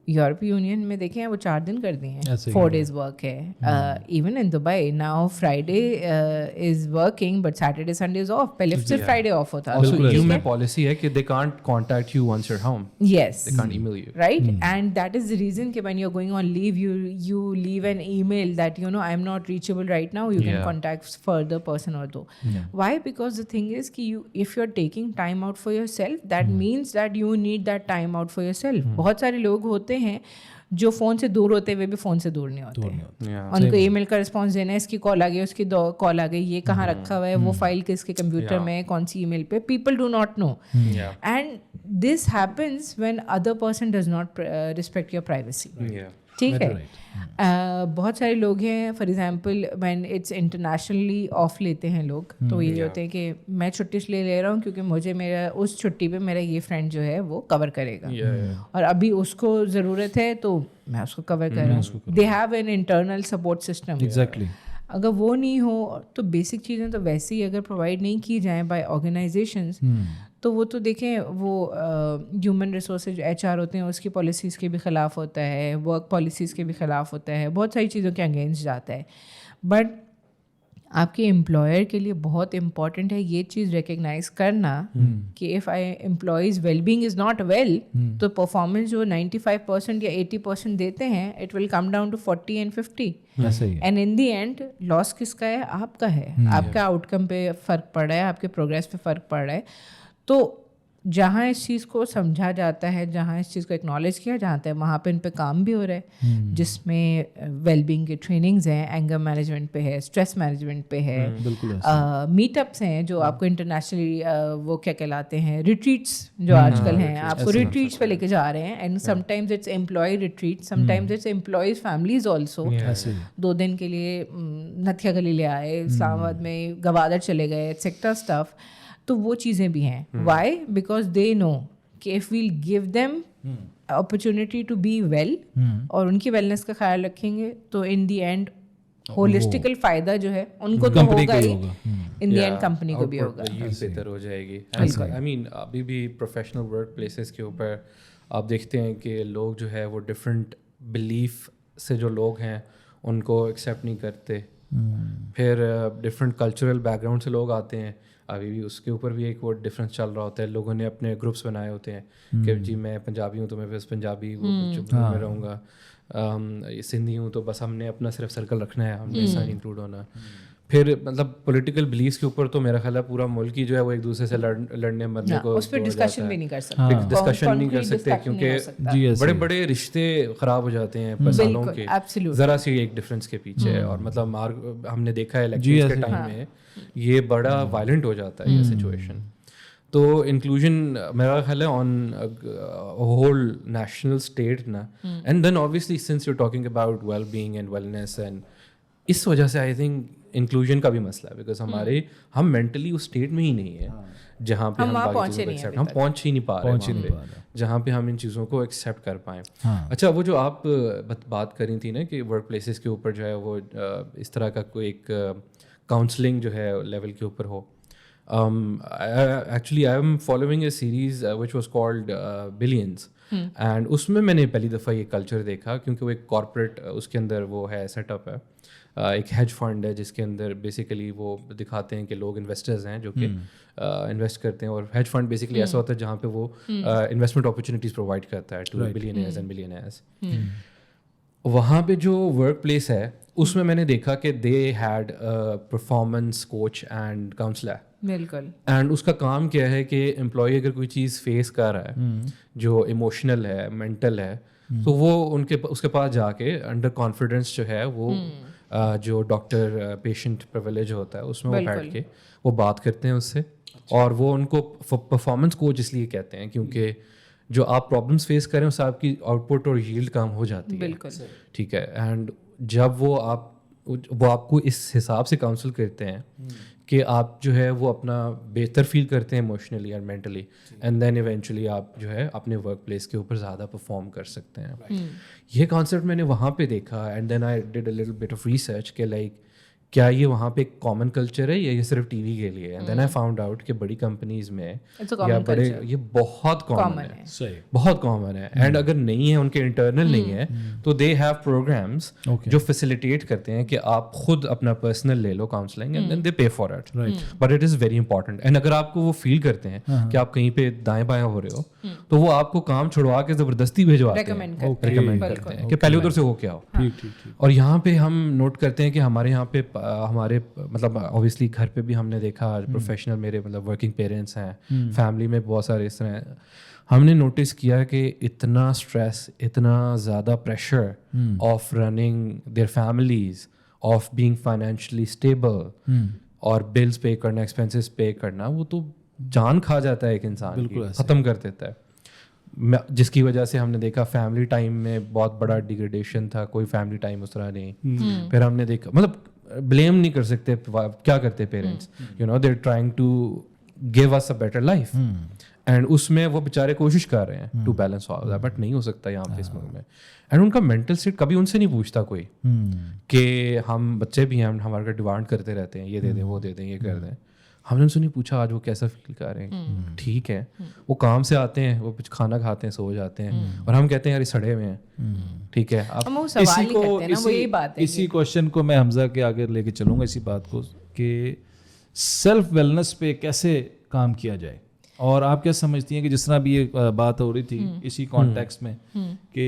यूरोपीय यूनियन में देखें वो 4 दिन कर दिए हैं, 4 days वर्क है. Even in Dubai now Friday is working but Saturday Sunday is of. पहले सिर्फ फ्राइडे ऑफ होता था. Also EU में पॉलिसी है कि they can't contact you once you're home. Yes. They can't email you. Right? And that is the reason that when you're going on leave, you leave an email that, you know, I'm not reachable right now. You can contact further person or do. Why? Because the thing is कि if you're taking time out for yourself, that means that you need that time out for yourself. बहुत सारे लोग होते हैं जो phone से दूर होते हुए भी फ़ोन से दूर नहीं होते. उनको ईमेल का रिस्पॉन्स देना है, इसकी कॉल आ गई, उसकी कॉल आ गई, ये कहाँ रखा हुआ है, वो फाइल किसके कंप्यूटर में है, कौन सी ईमेल पे. People do not know. And this happens when other person does not respect your privacy. ठीक है. बहुत सारे लोग हैं, for example when it's internationally of लेते हैं लोग, तो ये होते हैं कि मैं छुट्टी इसलिए ले रहा हूँ क्योंकि मुझे मेरा उस छुट्टी पे मेरा ये फ्रेंड जो है वो कवर करेगा, और अभी उसको ज़रूरत है तो मैं उसको कवर कर रहा हूँ. They have an internal support system. Exactly. अगर वो नहीं हो तो बेसिक चीज़ें तो वैसे ही अगर प्रोवाइड नहीं की जाएँ बाय ऑर्गेनाइजेशंस, तो वो तो देखें वो ह्यूमन रिसोर्सेज HR होते हैं उसकी पॉलिसीज़ के भी ख़िलाफ़ होता है, वर्क पॉलिसीज़ के भी ख़िलाफ़ होता है, बहुत सारी चीज़ों के अगेंस्ट जाता है. बट आपके एम्प्लॉयर के लिए बहुत इम्पॉर्टेंट है ये चीज़ रिकग्नाइज करना कि if I employees wellbeing is not well, तो परफॉर्मेंस जो 95% या 80% देते हैं, it will come down to 40 and 50. And in the end loss किसका है? आपका है. आपका आउटकम पे फ़र्क पड़ रहा है, आपके प्रोग्रेस पे फ़र्क पड़ रहा है. तो जहाँ इस चीज़ को समझा जाता है, जहाँ इस चीज़ को एक्नॉलेज किया जाता है, वहाँ पे इन पे काम भी हो रहा है, जिसमें वेलबींग की ट्रेनिंग्स हैं, एंगर मैनेजमेंट पे है, स्ट्रेस मैनेजमेंट पे है, मीटअप्स हैं जो आपको इंटरनेशनली वो क्या कहलाते हैं, रिट्रीट्स जो आजकल हैं, आपको रिट्रीट्स पे लेके जा रहे हैं. And sometimes it's employee retreat, sometimes it's employees families also. 2 दिन के लिए नथिया गली ले आए, इस्लामाबाद में गवादर चले गए, एक्सेट्रा स्टफ. तो वो चीज़ें भी हैं. वाई? बिकॉज दे नो कि if we'll give them opportunity to be well और उनकी वेलनेस का ख्याल रखेंगे, तो इन दी एंड होलिस्टिकल फ़ायदा जो है उनको तो होगा ही, इन दी एंड कंपनी को भी होगा, बेहतर हो जाएगी. आई मीन अभी भी प्रोफेशनल वर्क प्लेसेस के ऊपर आप देखते हैं कि लोग जो है वो डिफरेंट बिलीफ से जो लोग हैं उनको एक्सेप्ट नहीं करते. फिर डिफरेंट कल्चरल बैकग्राउंड से लोग आते हैं, अभी भी उसके ऊपर भी एक वो डिफरेंस चल रहा होता है. लोगों ने अपने ग्रुप्स बनाए होते हैं कि जी मैं पंजाबी हूँ तो मैं बस पंजाबी में रहूँगा, सिंधी हूँ तो बस हमने अपना सिर्फ सर्कल रखना है, हमने ऐसा इंक्लूड होना. फिर मतलब पॉलिटिकल बिलीव्स के ऊपर तो मेरा ख्याल है पूरा मुल्क ही जो है वो एक दूसरे से लड़ने मरने को उस पर डिस्कशन भी नहीं कर सकते, डिस्कशन नहीं कर सकते क्योंकि बड़े बड़े रिश्ते ख़राब हो जाते हैं सालों के ज़रा सी एक डिफरेंस के पीछे. और मतलब हमने देखा है इलेक्शन के टाइम में ये बड़ा वायलेंट हो जाता है ये सिचुएशन. तो इंक्लूजन मेरा ख्याल है ऑन होल नेशनल स्टेट ना, and then obviously since you talking about well being and wellness, and इस वजह से आई थिंक इंक्लूजन का भी मसला है. बिकॉज हम मेंटली उस स्टेट में ही नहीं है जहाँ पे हम पहुँच ही नहीं पा रहे जहाँ पे हम इन चीज़ों को एक्सेप्ट कर पाएँ. अच्छा, वो जो आप बात कर रही थी ना कि वर्क प्लेसेस के ऊपर जो है वो इस तरह का कोई एक काउंसलिंग जो है लेवल के ऊपर हो. Actually, I am following a series which was called Billions. And उसमें मैंने पहली दफ़ा ये कल्चर देखा क्योंकि वो एक कॉर्पोरेट उसके अंदर वो है सेटअप है, एक हेज फंड है जिसके अंदर बेसिकली वो दिखाते हैं कि लोग इन्वेस्टर्स हैं जो कि इन्वेस्ट करते हैं. और हेज फंड बेसिकली ऐसा होता है जहाँ पे वो इन्वेस्टमेंट अपॉर्चुनिटीज़ प्रोवाइड करता है टू बिलियनियर्स एंड बिलियनियर्स. वहाँ पे जो वर्क प्लेस है उसमें मैंने देखा कि they had performance coach and counsellor. बिल्कुल. एंड उसका काम क्या है कि एम्प्लॉय अगर कोई चीज़ फेस कर रहा है जो इमोशनल है, मेंटल है, तो वो उसके पास जाके अंडर कॉन्फिडेंस जो है वो जो डॉक्टर पेशेंट प्रिविलेज होता है उसमें वो बैठ के वो बात करते हैं उससे. और वो उनको परफॉर्मेंस कोच इसलिए कहते हैं क्योंकि जो आप प्रॉब्लम्स फेस करें उससे आपकी आउटपुट और यील्ड कम हो जाती है. बिल्कुल. ठीक है. एंड जब वो आपको इस हिसाब से काउंसिल करते हैं कि आप जो है वो अपना बेहतर फील करते हैं इमोशनली और मेंटली, एंड देन इवेंचुअली आप जो है अपने वर्क प्लेस के ऊपर ज़्यादा परफॉर्म कर सकते हैं. ये कॉन्सेप्ट मैंने वहाँ पे देखा. And then I did a little bit of research कि लाइक क्या ये वहाँ पे एक कॉमन कल्चर है या ये सिर्फ टीवी के लिए है. देन आई फाउंड आउट कि बड़ी कंपनीज में या बड़े ये बहुत कॉमन है, सही, बहुत कॉमन है. एंड अगर नहीं है, उनके इंटरनल नहीं है, तो दे हैव प्रोग्राम्स जो फैसिलिटेट करते हैं कि आप खुद अपना पर्सनल ले लो काउंसलिंग एंड देन दे पे for it. But it is very important. And अगर आपको वो फील करते हैं कि आप कहीं पे दाएं बाएं हो रहे हो, तो वो आपको काम छुड़वा के ज़बरदस्ती भिजवाते हैं, रिकमेंड करते हैं कि पहले उधर से हो के आओ. और यहाँ पे हम नोट करते हैं कि हमारे यहाँ पे हमारे मतलब ऑब्वियसली घर पे भी हमने देखा, प्रोफेशनल मेरे मतलब वर्किंग पेरेंट्स हैं, फैमिली में बहुत सारे इस तरह हमने नोटिस किया कि इतना स्ट्रेस, इतना ज़्यादा pressure of running their families, of being financially stable और बिल्स पे करना, एक्सपेंसेस पे करना, वो तो जान खा जाता है एक इंसान की, ख़त्म कर देता है. जिसकी वजह से हमने देखा फैमिली टाइम में बहुत बड़ा डिग्रेडेशन था, कोई फैमिली टाइम उस तरह नहीं. फिर हमने देखा, मतलब ब्लेम नहीं कर सकते, क्या करते parents, you know they are trying to give us a better life, and उसमें वो बेचारे कोशिश कर रहे हैं to balance all that, but नहीं हो सकता यहाँ पे इस मुल्क में. एंड उनका मेंटल स्टेट कभी उनसे नहीं पूछता कोई कि हम बच्चे भी हैं, हमारे डिमांड करते रहते हैं, ये दे दें, वो दे दें, ये कर दें. हमने उनसे नहीं पूछा आज वो कैसा फील कर रहे हैं. ठीक है, वो काम से आते हैं, वो कुछ खाना खाते हैं, सो जाते हैं, और हम कहते हैं यार सड़े हुए हैं. ठीक है, इसी क्वेश्चन को मैं हमजा के आगे लेके चलूँगा, इसी बात को कि सेल्फ वेलनेस पे कैसे काम किया जाए. और आप क्या समझती हैं कि जिस तरह भी ये बात हो रही थी इसी कॉन्टेक्स्ट में कि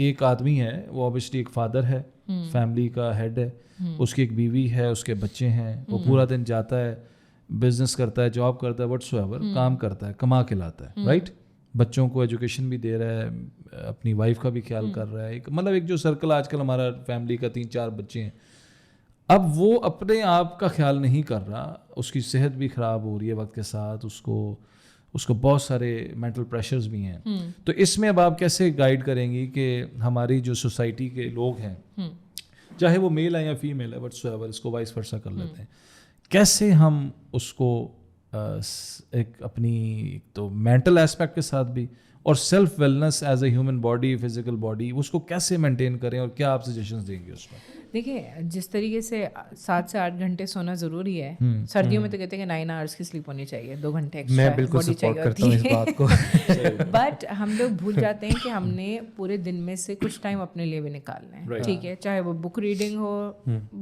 एक आदमी है, वो ऑब्वियसली एक फादर है, फैमिली का हेड है, उसकी एक बीवी है, उसके बच्चे हैं, वो पूरा दिन जाता है, बिजनेस करता है, जॉब करता है, व्हाटसोएवर काम करता है, कमा के लाता है, राइट. बच्चों को एजुकेशन भी दे रहा है, अपनी वाइफ का भी ख्याल कर रहा है, मतलब एक जो सर्कल आजकल हमारा फैमिली का 3-4 बच्चे हैं. अब वो अपने आप का ख्याल नहीं कर रहा, उसकी सेहत भी ख़राब हो रही है वक्त के साथ, उसको बहुत सारे मेंटल प्रेशर्स भी हैं. तो इसमें अब आप कैसे गाइड करेंगी कि हमारी जो सोसाइटी के लोग हैं, चाहे वो मेल है या फीमेल है, व्हाटसोएवर, इसको वाइस वर्सा कर लेते हैं, कैसे हम उसको एक अपनी तो मेंटल एस्पेक्ट के साथ भी और self wellness as a human body, physical body, उसको कैसे मेंटेन करें, और क्या आप सजेशंस देंगे उसमें? देखिए, जिस तरीके से 7 से 8 घंटे सोना ज़रूरी है, सर्दियों में तो कहते हैं कि 9 आवर्स की स्लीप होनी चाहिए, 2 घंटे एक्स्ट्रा. मैं बिल्कुल सपोर्ट करता हूँ इस बात को. बट हम लोग भूल जाते हैं कि हमने पूरे दिन में से कुछ टाइम अपने लिए भी निकालना है. ठीक है, चाहे वो बुक रीडिंग हो,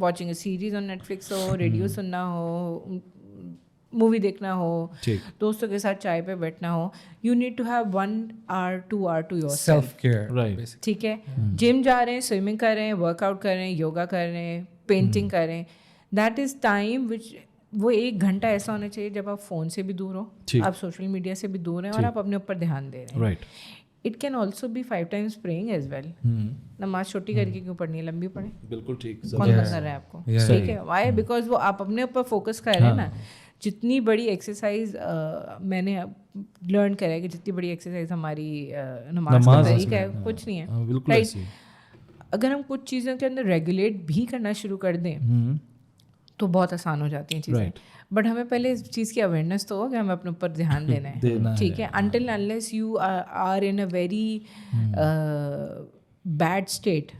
watching a series on Netflix हो, रेडियो सुनना हो, मूवी देखना हो, दोस्तों के साथ चाय पे बैठना हो. You need to have 1 hour 2 hour to yourself, self care, right. ठीक है, जिम जा रहे हैं, स्विमिंग कर रहे हैं, वर्कआउट कर रहे हैं, योगा कर रहे हैं, पेंटिंग कर रहे हैं, दैट इज टाइम विच, वो 1 घंटा ऐसा होना चाहिए जब आप फ़ोन से भी दूर हो, आप सोशल मीडिया से भी दूर हैं, और आप अपने ऊपर ध्यान दे रहे हैं. Right. It can also be 5 times praying as well. नमाज छोटी करके क्यों पढ़नी है, लंबी पढ़े. बिल्कुल ठीक. कौन मना कर रहा है आपको? ठीक है, वाई? बिकॉज वो आप अपने ऊपर फोकस कर रहे हैं ना. जितनी बड़ी एक्सरसाइज मैंने लर्न करा है कि जितनी बड़ी एक्सरसाइज हमारी नमाज का तरीका है, कुछ नहीं है, राइट. अगर हम कुछ चीज़ों के अंदर रेगुलेट भी करना शुरू कर दें तो बहुत आसान हो जाती हैं चीज़ें. बट हमें पहले इस चीज़ की अवेयरनेस तो हो कि हमें अपने ऊपर ध्यान देना है. ठीक है, until unless you are in a very bad state,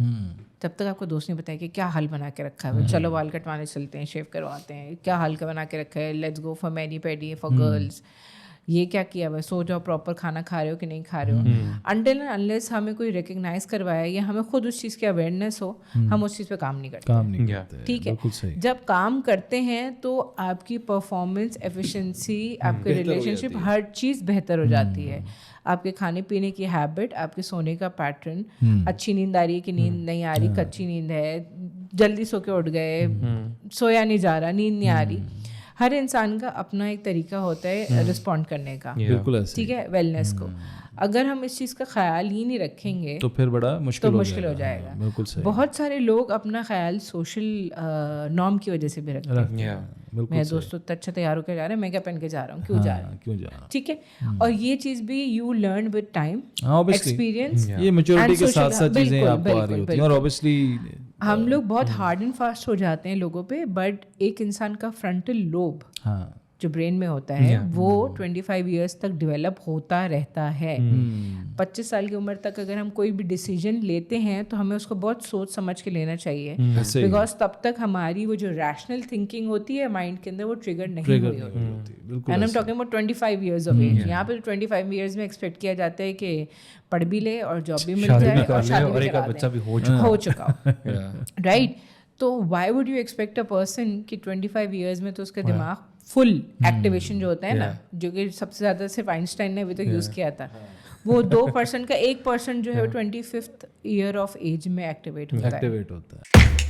तब तक आपको दोस्त नहीं बताया कि क्या हाल बना के रखा है. चलो बाल कटवाने चलते हैं, शेव करवाते हैं, क्या हाल का बना के रखा है, let's go for many pedi for girls, ये क्या किया हुआ है, सो जाओ, प्रॉपर खाना खा रहे हो कि नहीं खा रहे हो. अनटिल अनलेस हमें कोई रिकग्नाइज करवाया या हमें खुद उस चीज़ की अवेयरनेस हो, हम उस चीज़ पे काम नहीं करते. ठीक है, जब काम करते हैं तो आपकी परफॉर्मेंस, एफिशिएंसी, आपके रिलेशनशिप, हर चीज़ बेहतर हो जाती है. आपके खाने पीने की हैबिट, आपके सोने का पैटर्न, अच्छी नींद आ रही है कि नींद नहीं आ रही, कच्ची नींद है, जल्दी सो के उठ गए, सोया नहीं जा रहा, नींद नहीं आ रही. हर इंसान का अपना एक तरीका होता है रिस्पॉन्ड करने का. ठीक है, वेलनेस को अगर हम इस चीज़ का ख्याल ही नहीं रखेंगे तो फिर बड़ा मुश्किल हो जाएगा. बिल्कुल सही. बहुत सारे लोग अपना ख्याल सोशल नॉर्म की वजह से भी रखते हैं. मेरे दोस्तों तो अच्छा तैयार होकर जा रहे हैं, मैं क्या पहन के जा रहा हूँ, क्यों जा रहा हूँ. ठीक है, और ये चीज़ भी you learn with time, experience, ये मैच्योरिटी के साथ साथ चीज़ें आपको आ रही होती हैं. और ऑब्वियसली हम लोग बहुत हार्ड एंड फास्ट हो जाते हैं लोगों पे, बट एक इंसान का फ्रंटल लोब जो ब्रेन में होता है वो 25 ईयर्स तक डेवलप होता रहता है. 25 साल की उम्र तक अगर हम कोई भी डिसीजन लेते हैं तो हमें उसको बहुत सोच समझ के लेना चाहिए, बिकॉज तब तक हमारी वो जो रैशनल थिंकिंग होती है माइंड के अंदर वो ट्रिगर नहीं हुई होती. And I am talking about 25 years of age. यहाँ पे 25 ईयर्स में एक्सपेक्ट किया जाता है कि पढ़ भी ले और जॉब भी मिल जाए और शादी भी करा दे, हो चुका राइट. तो why would you expect a person कि 25 ईयर्स में तो उसका दिमाग फुल एक्टिवेशन जो होता है ना, जो कि सबसे ज़्यादा सिर्फ आइंस्टाइन ने अभी तक यूज़ किया था, वो 2% का 1% जो है 25th ईयर ऑफ एज में एक्टिवेट होता है.